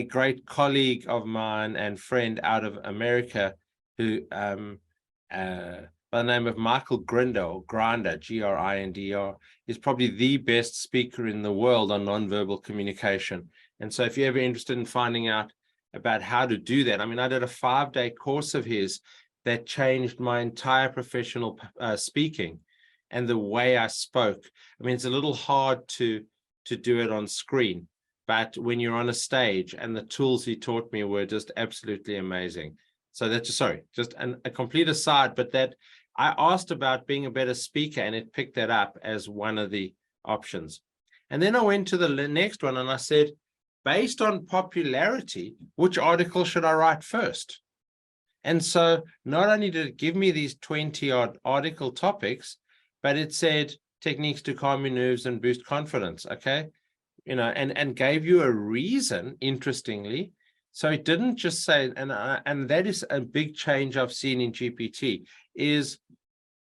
great colleague of mine and friend out of America, who by the name of Michael Grinder, or Grinder, Grinder, is probably the best speaker in the world on nonverbal communication. And so if you're ever interested in finding out about how to do that, I mean, I did a 5-day course of his that changed my entire professional speaking and the way I spoke. I mean, it's a little hard to do it on screen, but when you're on a stage, and the tools he taught me were just absolutely amazing. So that's, sorry, just a complete aside, but that I asked about being a better speaker, and it picked that up as one of the options. And then I went to the next one, and I said, based on popularity, which article should I write first? And so not only did it give me these 20-odd article topics, but it said techniques to calm your nerves and boost confidence, okay? You know, and gave you a reason, interestingly. So it didn't just say, and that is a big change I've seen in GPT, is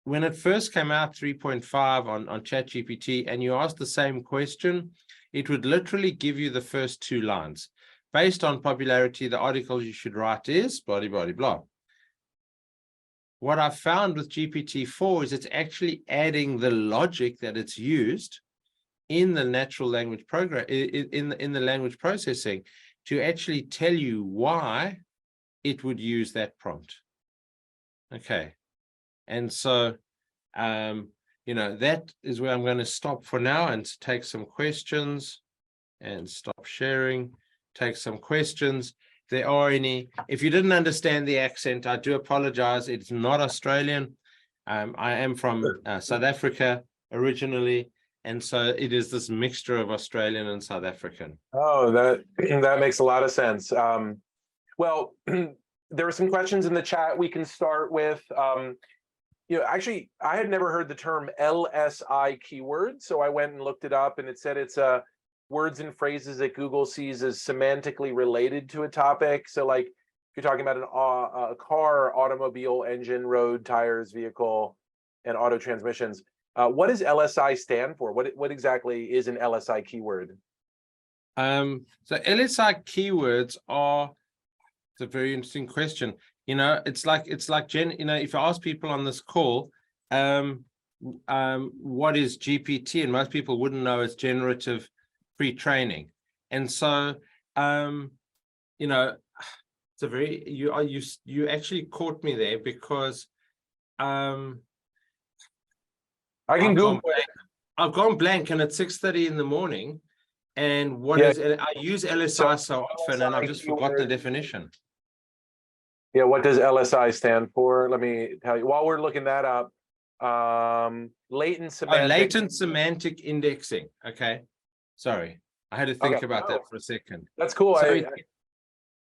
when it first came out, 3.5 on ChatGPT, and you asked the same question, it would literally give you the first 2 lines. Based on popularity, the article you should write is blah, blah, blah, blah. What I found with GPT-4 is it's actually adding the logic that it's used in the natural language program, in the language processing, to actually tell you why it would use that prompt. Okay. And so, you that is where I'm going to stop for now and take some questions and stop sharing, take some questions. If there are any, if you didn't understand the accent, I do apologize. It's not Australian. I am from South Africa originally. And so it is this mixture of Australian and South African. Oh, that makes a lot of sense. Well, there are some questions in the chat we can start with. Actually, I had never heard the term LSI keyword, so I went and looked it up, and it said it's words and phrases that Google sees as semantically related to a topic. So like, if you're talking about a car, automobile, engine, road, tires, vehicle, and auto transmissions, what does LSI stand for? What exactly is an LSI keyword? So LSI keywords are, it's a very interesting question. It's like if I ask people on this call, what is GPT, and most people wouldn't know it's generative pre-training. And so it's a very, you actually caught me there, because I can Google it. I've gone blank, and it's 6:30 in the morning. And I use LSI so often, and I've just forgotten the definition. Yeah, what does LSI stand for? Let me tell you. While we're looking that up, latent semantic indexing. Okay, sorry, I had to think about that for a second. That's cool. So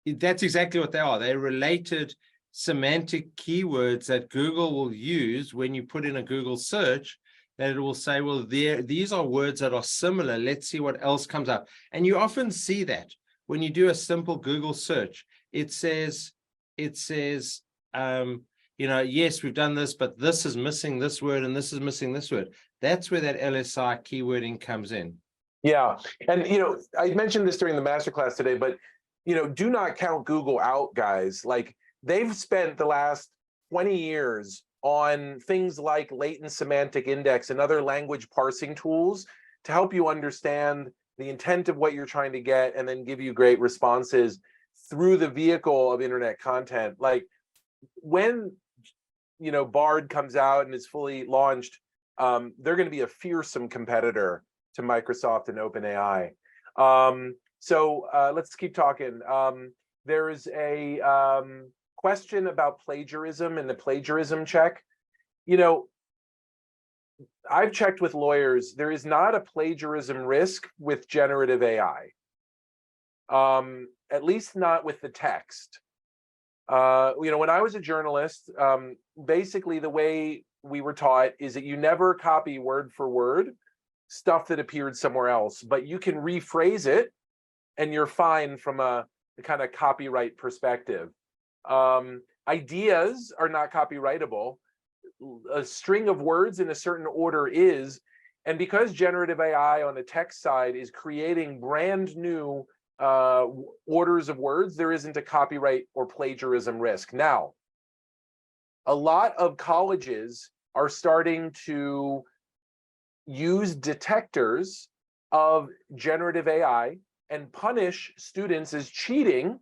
that's exactly what they are. They're related semantic keywords that Google will use when you put in a Google search, that it will say, well, these are words that are similar. Let's see what else comes up. And you often see that when you do a simple Google search. It says, yes, we've done this, but this is missing this word, and this is missing this word. That's where that LSI keywording comes in. Yeah, and I mentioned this during the masterclass today, but do not count Google out, guys. Like, they've spent the last 20 years on things like latent semantic index and other language parsing tools to help you understand the intent of what you're trying to get, and then give you great responses through the vehicle of internet content. Like, when Bard comes out and is fully launched, they're going to be a fearsome competitor to Microsoft and OpenAI. So let's keep talking. There is a question about plagiarism and the plagiarism check. I've checked with lawyers. There is not a plagiarism risk with generative AI. At least not with the text. When I was a journalist, basically the way we were taught is that you never copy word for word stuff that appeared somewhere else, but you can rephrase it and you're fine from a kind of copyright perspective. Ideas are not copyrightable. A string of words in a certain order is, and because generative AI on the text side is creating brand new orders of words, there isn't a copyright or plagiarism risk. Now, a lot of colleges are starting to use detectors of generative AI and punish students as cheating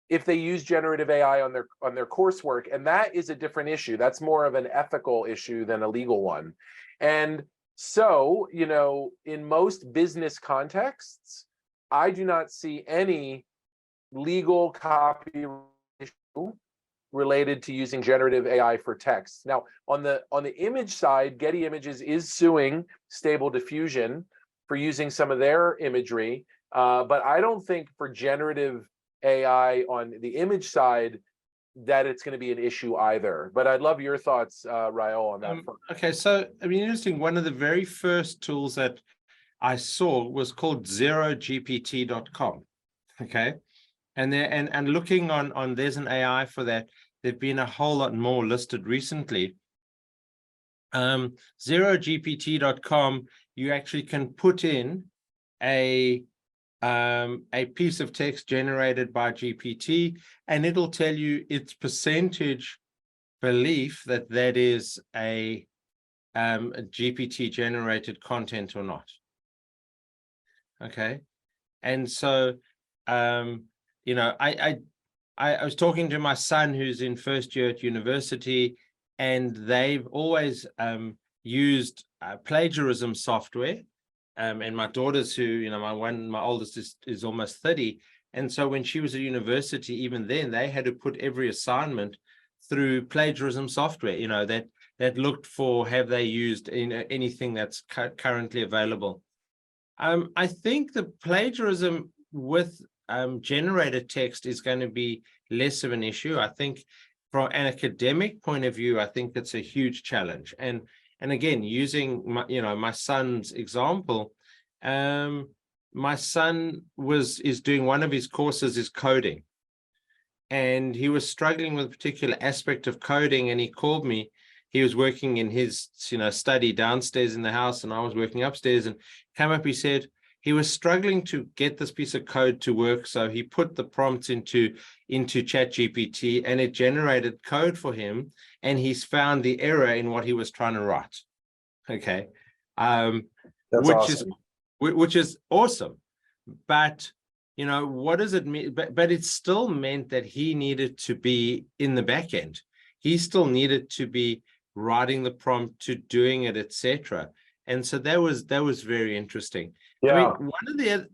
if they use generative AI on their coursework, and that is a different issue. That's more of an ethical issue than a legal one. And so, in most business contexts, I do not see any legal copyright issue related to using generative AI for text. Now, on the image side, Getty Images is suing Stable Diffusion for using some of their imagery, but I don't think for generative AI on the image side that it's going to be an issue either. But I'd love your thoughts, Raul, on that. Okay, so interesting. One of the very first tools that I saw was called zerogpt.com. Okay, and looking on there's an AI for that. There've been a whole lot more listed recently. Zerogpt.com, you actually can put in a piece of text generated by GPT, and it'll tell you its percentage belief that is a GPT generated content or not. Okay, and so I was talking to my son who's in first year at university, and they've always used plagiarism software. And my daughters, who, you know, my oldest is almost 30. And so when she was at university, even then, they had to put every assignment through plagiarism software, you know, that looked for, have they used anything that's currently available. I think the plagiarism with generated text is going to be less of an issue. I think from an academic point of view, I think it's a huge challenge. And again, using my son's example, my son is doing, one of his courses is coding, and he was struggling with a particular aspect of coding, and he called me. He was working in his study downstairs in the house, and I was working upstairs, and came up, he said he was struggling to get this piece of code to work. So he put the prompts into ChatGPT, and it generated code for him, and he's found the error in what he was trying to write. Okay. That's which awesome. which is awesome. But what does it mean? But it still meant that he needed to be in the back end. He still needed to be writing the prompt, to doing it, etc. And so that was very interesting. Yeah. I mean,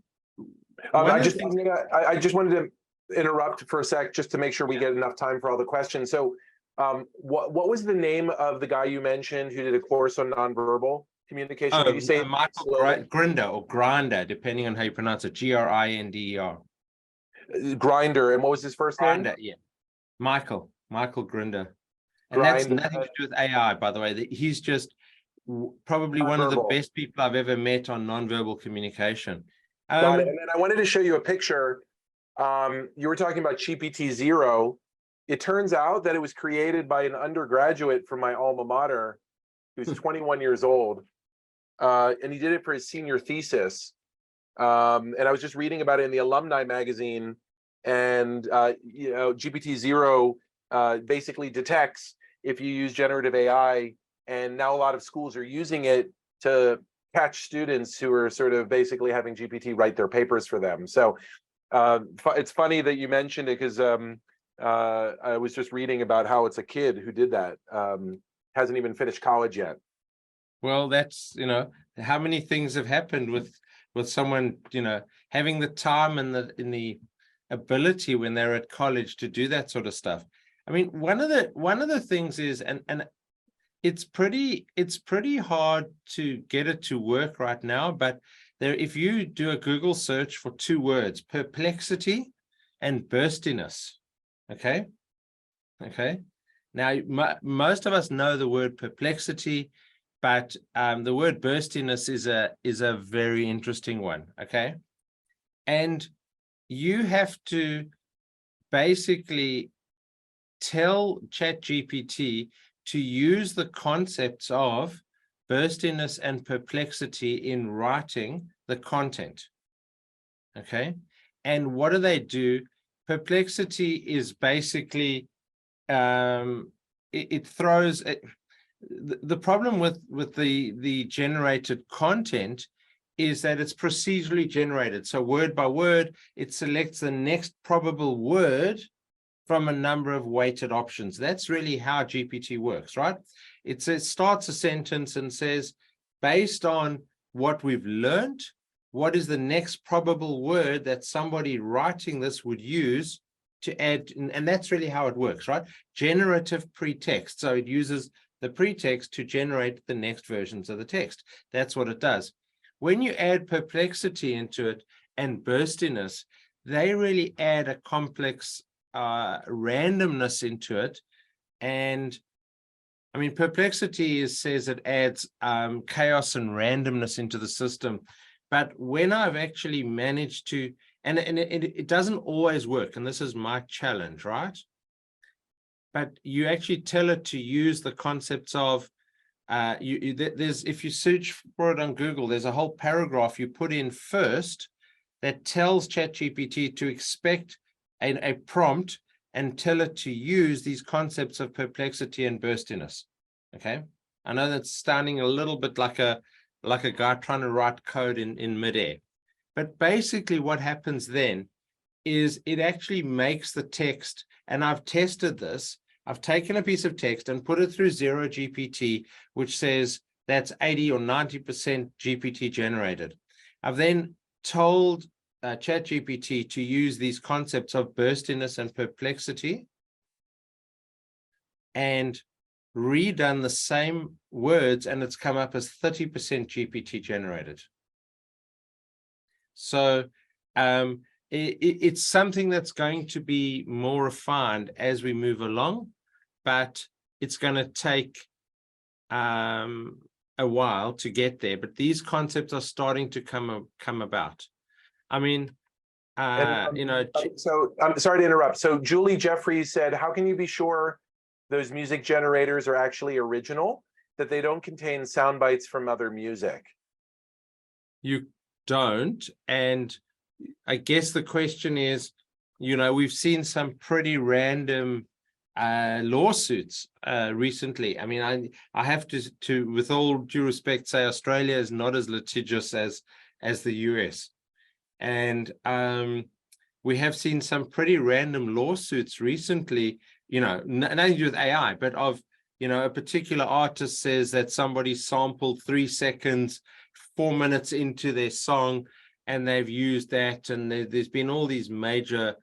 I just wanted to interrupt for a sec, just to make sure we get enough time for all the questions. So what was the name of the guy you mentioned who did a course on nonverbal communication? Did you say Michael Grinder, or Grinder, depending on how you pronounce it? Grinder. Grinder. And what was his first name? Grinder, yeah. Michael Grinder. And that's nothing to do with AI, by the way. He's just probably one of the best people I've ever met on nonverbal communication. Got it. And then I wanted to show you a picture. You were talking about GPT-0. It turns out that it was created by an undergraduate from my alma mater who's 21 years old. And he did it for his senior thesis. And I was just reading about it in the alumni magazine. And GPT-0 basically detects if you use generative AI, and now a lot of schools are using it to catch students who are sort of basically having GPT write their papers for them. So it's funny that you mentioned it, because I was just reading about how it's a kid who did that. Hasn't even finished college yet. Well, that's, how many things have happened with someone, having the time and the ability when they're at college to do that sort of stuff. I mean, one of the things is, and it's pretty hard to get it to work right now, but if you do a Google search for 2 words, perplexity and burstiness, okay. Now, most of us know the word perplexity, but the word burstiness is a very interesting one, okay. And you have to basically tell ChatGPT to use the concepts of burstiness and perplexity in writing the content. Okay. And what do they do? Perplexity is basically, it throws the problem with the generated content is that it's procedurally generated. So word by word, it selects the next probable word from a number of weighted options. That's really how GPT works, right? It starts a sentence and says, based on what we've learned, what is the next probable word that somebody writing this would use to add? And that's really how it works, right? Generative pretext. So it uses the pretext to generate the next versions of the text. That's what it does. When you add perplexity into it and burstiness, they really add a complex randomness into it. And I mean, perplexity says it adds chaos and randomness into the system. But when I've actually managed to, and it doesn't always work, and this is my challenge, right? But you actually tell it to use the concepts of, if you search for it on Google, there's a whole paragraph you put in first that tells ChatGPT to expect a prompt and tell it to use these concepts of perplexity and burstiness. Okay, I know that's sounding a little bit like a guy trying to write code in midair, but basically what happens then is it actually makes the text, and I've tested this. I've taken a piece of text and put it through Zero GPT, which says, that's 80 or 90% GPT generated. I've then told ChatGPT to use these concepts of burstiness and perplexity and redone the same words, and it's come up as 30% GPT generated. So it's something that's going to be more refined as we move along, but it's going to take a while to get there. But these concepts are starting to come about. I mean, you know. So I'm sorry to interrupt. So Julie Jeffries said, how can you be sure those music generators are actually original, that they don't contain sound bites from other music? You don't. And I guess the question is, you know, we've seen some pretty random lawsuits recently. I mean, I have to, with all due respect, say Australia is not as litigious as the US. And we have seen some pretty random lawsuits recently, you know, nothing to do with AI, but of, you know, a particular artist says that somebody sampled 3 seconds, 4 minutes into their song, and they've used that. And there's been all these major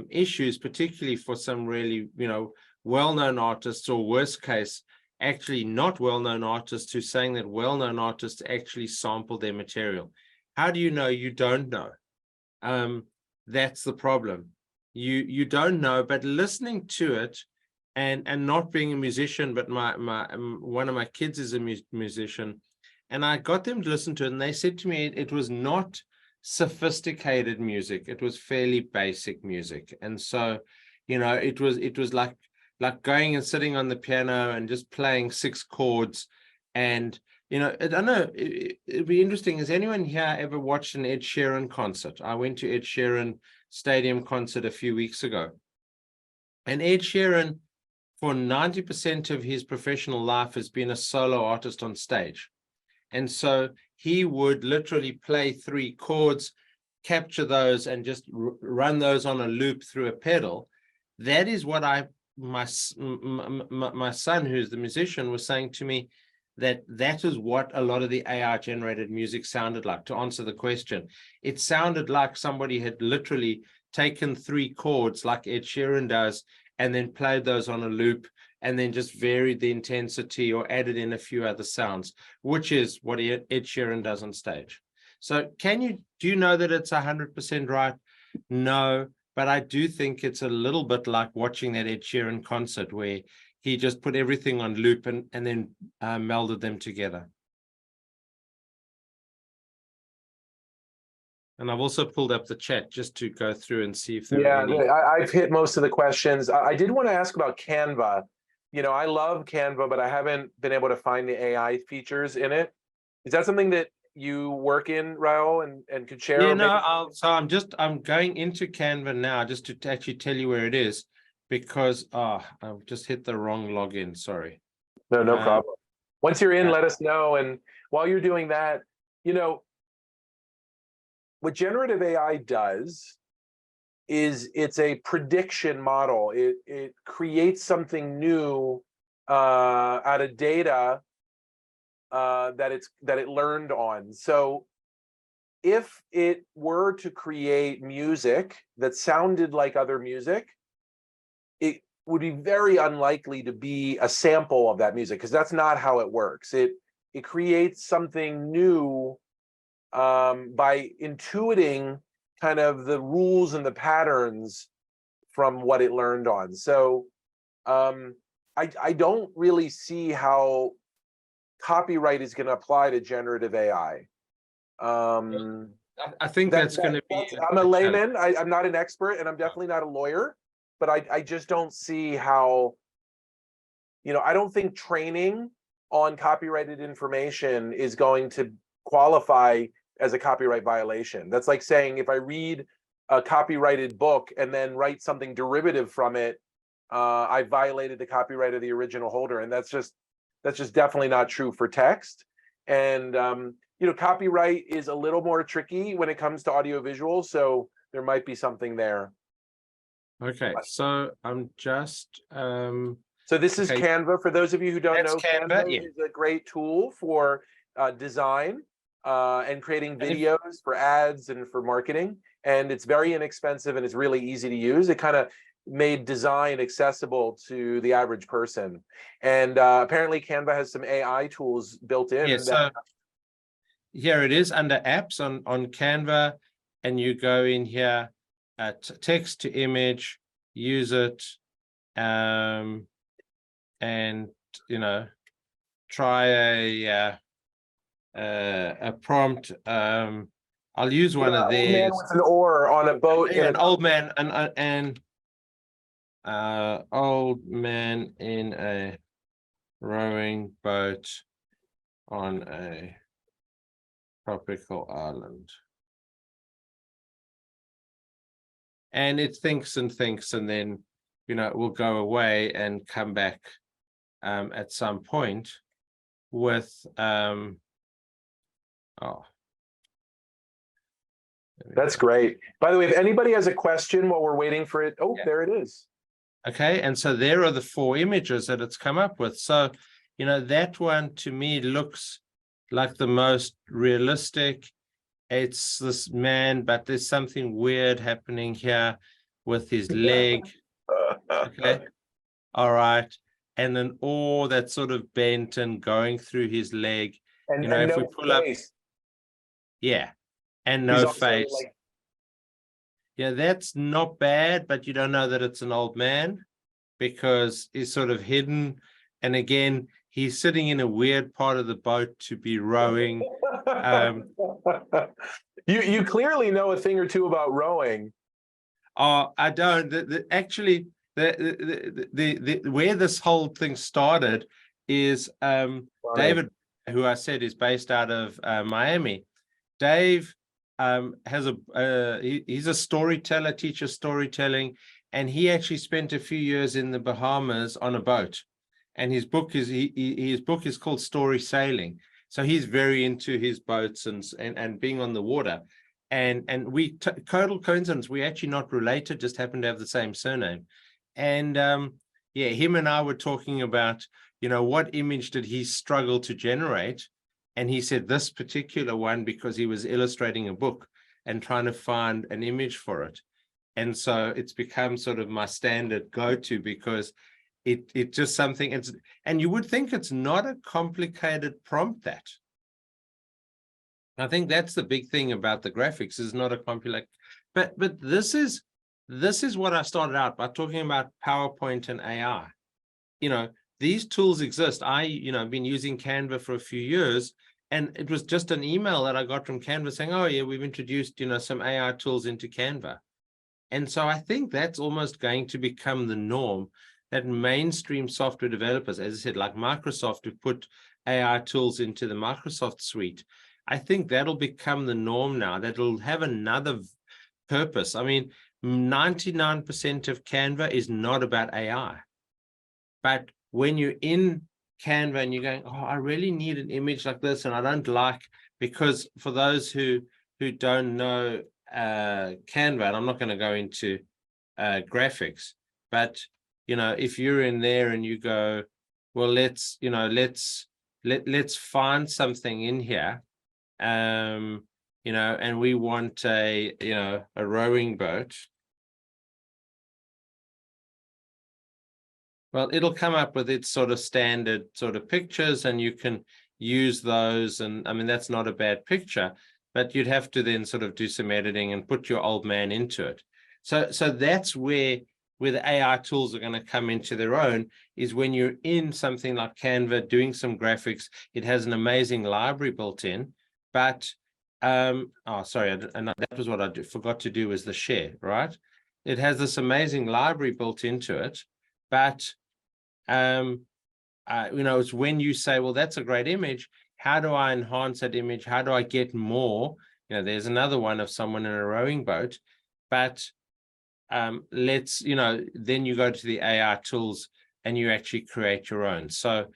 issues, particularly for some really, you know, well-known artists, or worst case, actually not well-known artists, who saying that well-known artists actually sample their material. How do you know? You don't know. That's the problem. You don't know, but listening to it, and not being a musician, but one of my kids is a musician, and I got them to listen to it, and they said to me it was not sophisticated music, it was fairly basic music. And so, you know, it was like going and sitting on the piano and just playing 6 chords. And you know, I don't know, it'd be interesting, has anyone here ever watched an Ed Sheeran concert? I went to Ed Sheeran Stadium concert a few weeks ago, and Ed Sheeran, for 90% of his professional life, has been a solo artist on stage. And so he would literally play 3 chords, capture those, and just run those on a loop through a pedal. That is what my son, who's the musician, was saying to me, that is what a lot of the AI generated music sounded like. To answer the question, it sounded like somebody had literally taken 3 chords like Ed Sheeran does, and then played those on a loop, and then just varied the intensity or added in a few other sounds, which is what Ed Sheeran does on stage. So do you know that it's 100% right? No, but I do think it's a little bit like watching that Ed Sheeran concert, where he just put everything on loop and then melded them together. And I've also pulled up the chat just to go through and see if there are any. I've hit most of the questions. I did want to ask about Canva. You know, I love Canva, but I haven't been able to find the AI features in it. Is that something that you work in, Raul, and could share? Yeah, no, I'm going into Canva now just to actually tell you where it is, because I've just hit the wrong login. Sorry. No problem. Once you're in, let us know. And while you're doing that, you know, what generative AI does is it's a prediction model. It creates something new out of data that it learned on. So if it were to create music that sounded like other music, it would be very unlikely to be a sample of that music, because that's not how it works. It creates something new by intuiting kind of the rules and the patterns from what it learned on. So I don't really see how copyright is going to apply to generative AI. I think that's going to be. I'm a layman. I'm not an expert, and I'm definitely not a lawyer, but I just don't see how, you know, I don't think training on copyrighted information is going to qualify as a copyright violation. That's like saying if I read a copyrighted book and then write something derivative from it, I violated the copyright of the original holder. And that's just definitely not true for text. And you know, copyright is a little more tricky when it comes to audiovisual, so there might be something there. Okay, so I'm just So this is Okay. Canva. For those of you who don't That's know, Canva, Canva yeah. is a great tool for design and creating And if- videos for ads and for marketing. And it's very inexpensive and it's really easy to use. It kind of made design accessible to the average person. And apparently Canva has some AI tools built in. Yeah, that, so here it is under apps on Canva, and you go in here at text to image, use it, and try a prompt. I'll use one of old man theirs. with an oar on a boat in An old man, old man in a rowing boat on a tropical island. And it thinks and thinks, and then, it will go away and come back at some point with, That's great. By the way, if anybody has a question while we're waiting for it, Yeah. there it is. Okay, and so there are the 4 images that it's come up with. So, that one to me looks like the most realistic. It's this man, but there's something weird happening here with his leg. Okay, all right. And an oar that's sort of bent and going through his leg. And, If no we pull up, face. yeah, and He's no also, face. like, Yeah, that's not bad, but you don't know that it's an old man because he's sort of hidden. And again, he's sitting in a weird part of the boat to be rowing. You clearly know a thing or two about rowing. Oh, I don't. Actually, the where this whole thing started is David, who I said is based out of Miami. Dave has he's a storyteller, teaches storytelling, and he actually spent a few years in the Bahamas on a boat. And his book is called Story Sailing. So he's very into his boats and being on the water. And we total coincidence, we're actually not related, just happen to have the same surname. And yeah, him and I were talking about, what image did he struggle to generate? And he said this particular one because he was illustrating a book and trying to find an image for it. And so it's become sort of my standard go-to because it just something, and you would think it's not a complicated prompt that. I think that's the big thing about the graphics is not a complicated, but this is what I started out by talking about PowerPoint and AI. These tools exist. I've been using Canva for a few years, and it was just an email that I got from Canva saying, oh yeah, we've introduced, some AI tools into Canva. And so I think that's almost going to become the norm, that mainstream software developers, as I said, like Microsoft, who put AI tools into the Microsoft suite. I think that'll become the norm now, that'll have another purpose. I mean, 99% of Canva is not about AI. But when you're in Canva and you're going, oh, I really need an image like this, and I don't like, because for those who don't know Canva, and I'm not going to go into graphics, but if you're in there and you go, well, let's find something in here, and we want a rowing boat. Well, it'll come up with its sort of standard sort of pictures, and you can use those. And I mean, that's not a bad picture, but you'd have to then sort of do some editing and put your old man into it. So that's where the AI tools are going to come into their own, is when you're in something like Canva doing some graphics. It has an amazing library built in, but sorry, and that was what I forgot to do, was the share, right? It has this amazing library built into it, but it's when you say, well, that's a great image, how do I enhance that image? How do I get more? There's another one of someone in a rowing boat, but then you go to the AI tools and you actually create your own. So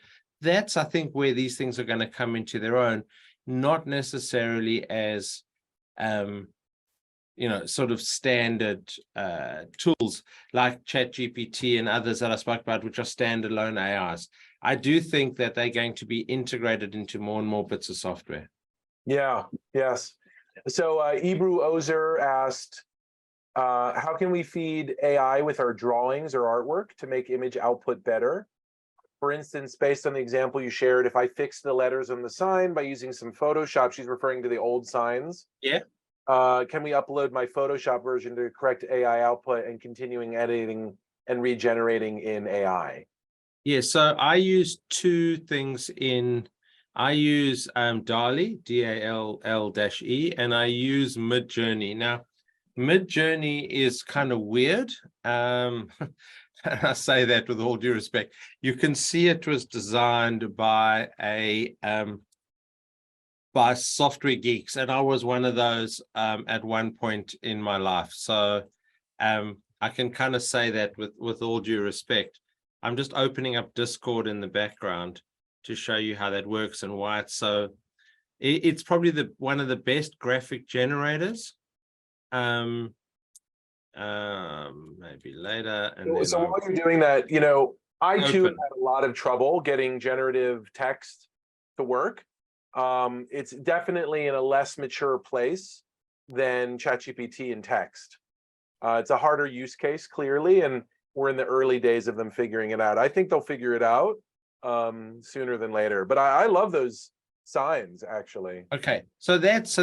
that's, I think, where these things are going to come into their own, not necessarily as sort of standard tools like ChatGPT and others that I spoke about, which are standalone AIs. I do think that they're going to be integrated into more and more bits of software. Yeah, yes. So Ebru Ozer asked, how can we feed AI with our drawings or artwork to make image output better? For instance, based on the example you shared, if I fix the letters on the sign by using some Photoshop, she's referring to the old signs. Yeah. Can we upload my Photoshop version to correct AI output and continuing editing and regenerating in AI? Yeah, so I use two things I use DALL-E, DALL-E, and I use Midjourney. Now, Midjourney is kind of weird. I say that with all due respect. You can see it was designed by by software geeks, and I was one of those at one point in my life. So I can kind of say that with all due respect. I'm just opening up Discord in the background to show you how that works and why it's so. It's probably one of the best graphic generators. Maybe later. And so while you're doing that, I too had a lot of trouble getting generative text to work. It's definitely in a less mature place than ChatGPT and text. It's a harder use case, clearly, and we're in the early days of them figuring it out. I think they'll figure it out sooner than later. But I love those signs, actually. Okay, so this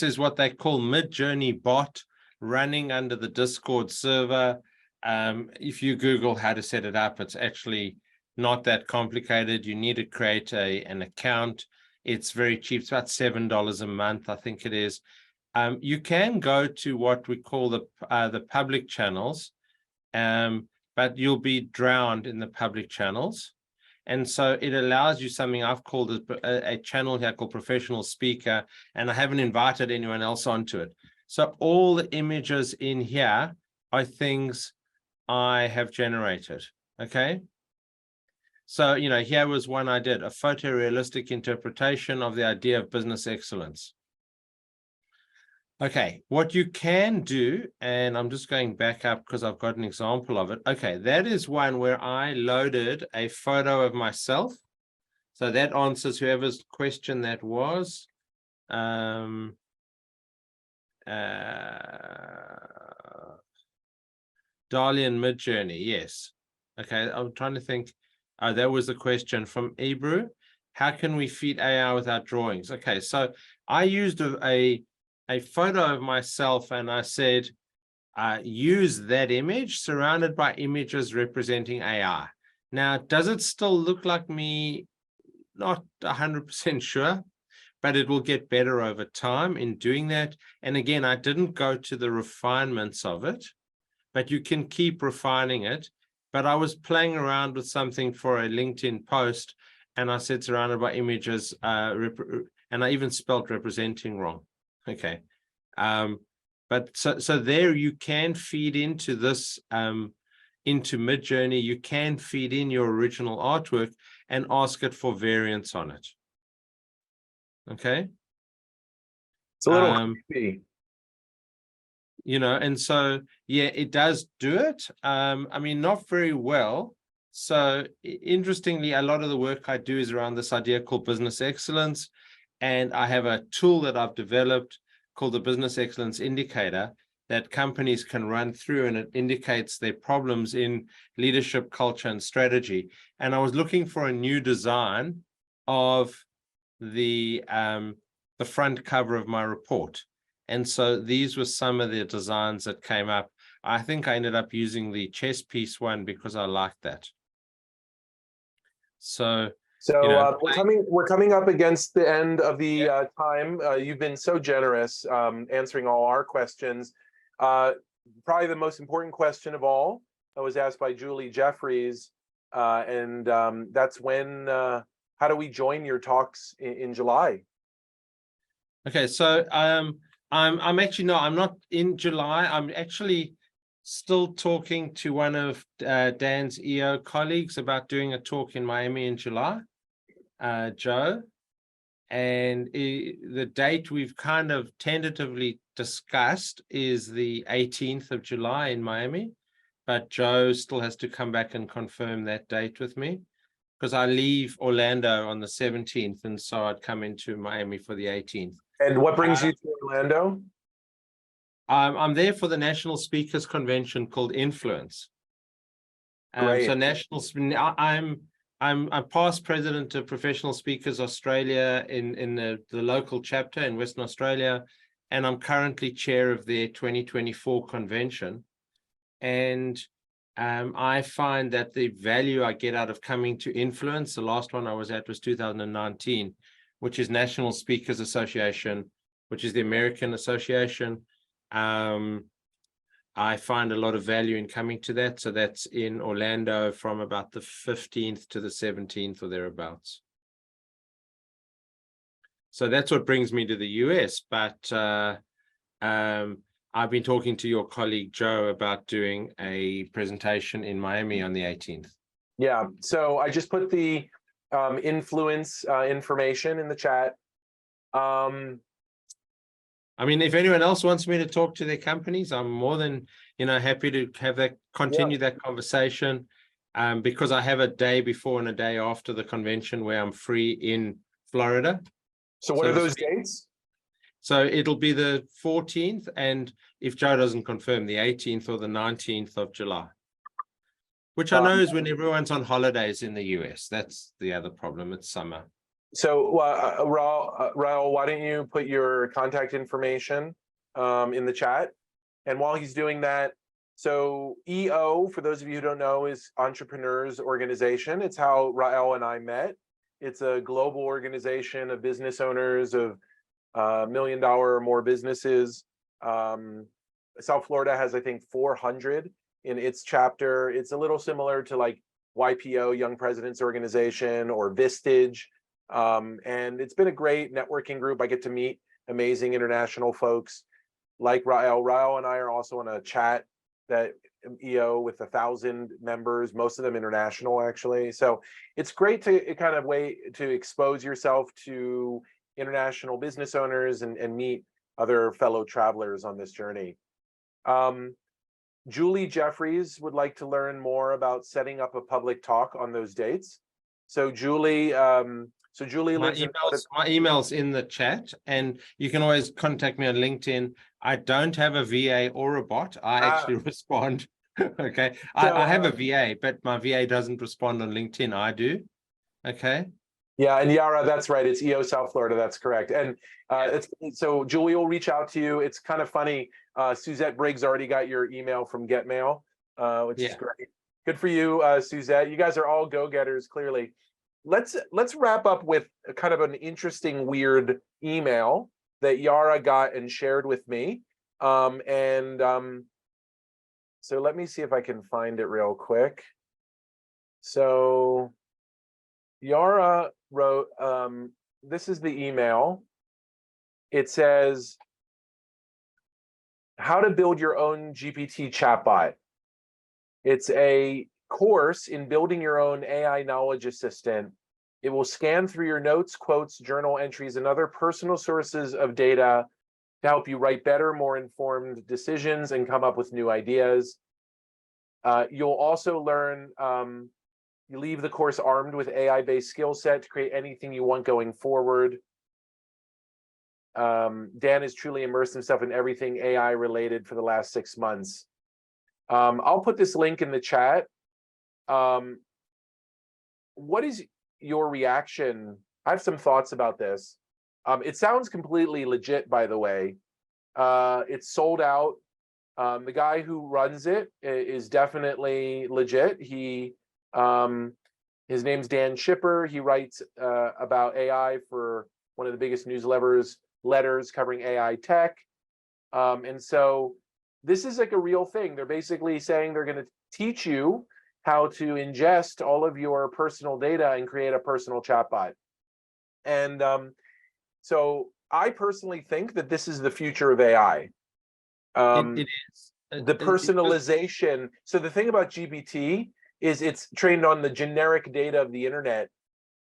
is what they call Midjourney bot running under the Discord server. If you Google how to set it up, it's actually not that complicated. You need to create an account. It's very cheap. It's about $7 a month, I think it is. You can go to what we call the public channels, but you'll be drowned in the public channels. And so it allows you something I've called a channel here called Professional Speaker, and I haven't invited anyone else onto it. So all the images in here are things I have generated, okay? So, here was one I did, a photorealistic interpretation of the idea of business excellence. Okay, what you can do, and I'm just going back up because I've got an example of it. Okay, that is one where I loaded a photo of myself. So that answers whoever's question that was. DALL-E and Midjourney, yes. Okay, I'm trying to think. That was the question from Ebru. How can we feed AI without drawings? Okay, so I used a photo of myself and I said, use that image surrounded by images representing AI. Now, does it still look like me? Not 100% sure, but it will get better over time in doing that. And again, I didn't go to the refinements of it, but you can keep refining it. But I was playing around with something for a LinkedIn post and I said surrounded by images, and I even spelled representing wrong. Okay. But so there you can feed into this, into Midjourney, you can feed in your original artwork and ask it for variants on it. Okay. It's a little creepy. And so, yeah, it does do it. I mean, not very well. So interestingly, a lot of the work I do is around this idea called business excellence. And I have a tool that I've developed called the Business Excellence Indicator that companies can run through, and it indicates their problems in leadership, culture, and strategy. And I was looking for a new design of the front cover of my report. And so these were some of the designs that came up. I think I ended up using the chess piece one because I liked that. So we're coming up against the end of the time. You've been so generous answering all our questions. Probably the most important question of all was asked by Julie Jeffries, and that's how do we join your talks in July? Okay, so I'm not in July. I'm actually still talking to one of Dan's EO colleagues about doing a talk in Miami in July, Joe. And the date we've kind of tentatively discussed is the 18th of July in Miami, but Joe still has to come back and confirm that date with me, because I leave Orlando on the 17th, and so I'd come into Miami for the 18th. And what brings you to Orlando? I'm there for the National Speakers Convention called Influence. Great. So I'm past president of Professional Speakers Australia in the local chapter in Western Australia, and I'm currently chair of their 2024 convention. And I find that the value I get out of coming to Influence, the last one I was at was 2019, which is National Speakers Association, which is the American association. I find a lot of value in coming to that. So that's in Orlando from about the 15th to the 17th or thereabouts. So that's what brings me to the US. But I've been talking to your colleague, Joe, about doing a presentation in Miami on the 18th. Yeah, so I just put the Influence information in the chat. I mean, if anyone else wants me to talk to their companies, I'm more than, happy to have that, continue that conversation, because I have a day before and a day after the convention where I'm free in Florida. So what are those dates? So it'll be the 14th, and if Joe doesn't confirm, the 18th or the 19th of July, which I know is when everyone's on holidays in the US. That's the other problem. It's summer. So, Raul, why don't you put your contact information in the chat? And while he's doing that, so EO, for those of you who don't know, is Entrepreneurs Organization. It's how Raul and I met. It's a global organization of business owners of $1 million or more businesses. South Florida has, I think, 400 in its chapter. It's a little similar to like YPO, Young Presidents Organization, or Vistage. And it's been a great networking group. I get to meet amazing international folks like Raul. Raul and I are also on a chat that EO with 1,000 members, most of them international, actually. So it's great to kind of way to expose yourself to international business owners and meet other fellow travelers on this journey. Julie Jeffries would like to learn more about setting up a public talk on those dates. So Julie, my email's in the chat, and you can always contact me on LinkedIn. I don't have a VA or a bot. I actually respond. Okay. So, I have a VA, but my VA doesn't respond on LinkedIn. I do. Okay. Yeah, and Yara, that's right. It's EO South Florida. That's correct. And so Julie will reach out to you. It's kind of funny. Suzette Briggs already got your email from GetMail, which is great. Good for you, Suzette. You guys are all go-getters, clearly. Let's wrap up with a kind of an interesting, weird email that Yara got and shared with me. So let me see if I can find it real quick. So Yara wrote, this is the email. It says, how to build your own GPT chatbot. It's a course in building your own AI knowledge assistant. It will scan through your notes, quotes, journal entries, and other personal sources of data to help you write better, more informed decisions and come up with new ideas. You'll also learn, you leave the course armed with AI-based skill set to create anything you want going forward. Dan has truly immersed himself in everything AI related for the last 6 months. I'll put this link in the chat. What is your reaction? I have some thoughts about this. It sounds completely legit, by the way. It's sold out. The guy who runs it is definitely legit. His name's Dan Shipper. He writes about AI for one of the biggest newsletters covering AI tech. And so this is like a real thing. They're basically saying they're going to teach you how to ingest all of your personal data and create a personal chatbot. And so I personally think that this is the future of AI. It is. The personalization. So the thing about GPT is it's trained on the generic data of the internet.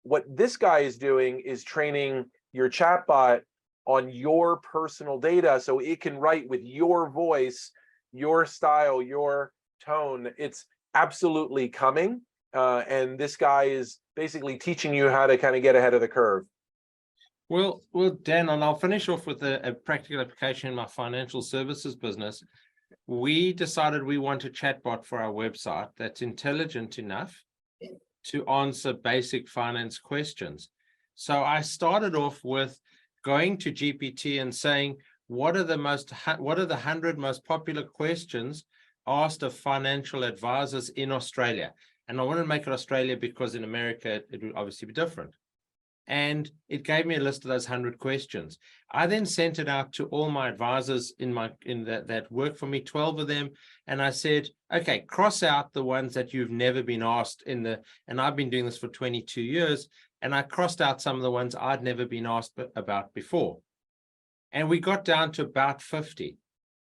What this guy is doing is training your chatbot on your personal data so it can write with your voice, your style, your tone. It's absolutely coming. And this guy is basically teaching you how to kind of get ahead of the curve. Well, Dan, and I'll finish off with a practical application in my financial services business. We decided we want a chatbot for our website that's intelligent enough to answer basic finance questions. So I started off with going to GPT and saying, what are the 100 most popular questions asked of financial advisors in Australia? And I want to make it Australia because in America, it would obviously be different. And it gave me a list of those 100 questions. I then sent it out to all my advisors that work for me, 12 of them. And I said, okay, cross out the ones that you've never been asked and I've been doing this for 22 years. And I crossed out some of the ones I'd never been asked about before. And we got down to about 50.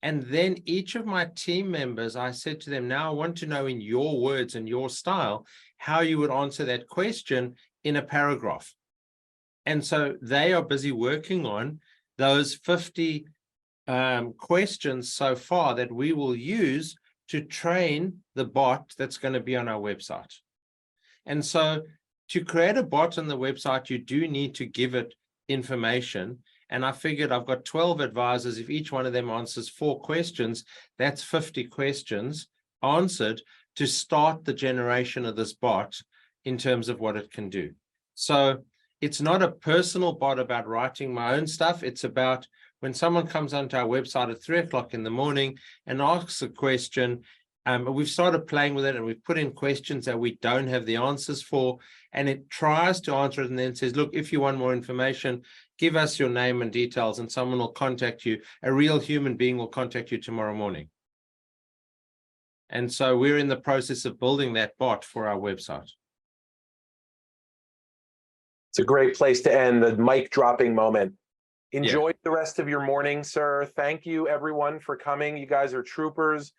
And then each of my team members, I said to them, now I want to know in your words and your style, how you would answer that question in a paragraph. And so they are busy working on those 50 questions so far that we will use to train the bot that's going to be on our website. And so to create a bot on the website, you do need to give it information. And I figured I've got 12 advisors. If each one of them answers 4 questions, that's 50 questions answered to start the generation of this bot in terms of what it can do. So it's not a personal bot about writing my own stuff. It's about when someone comes onto our website at 3 o'clock in the morning and asks a question, we've started playing with it and we've put in questions that we don't have the answers for, and it tries to answer it and then says, look, if you want more information, give us your name and details and someone will contact you. A real human being will contact you tomorrow morning. And so we're in the process of building that bot for our website. It's a great place to end, the mic dropping moment. Enjoy the rest of your morning, sir. Thank you, everyone, for coming. You guys are troopers.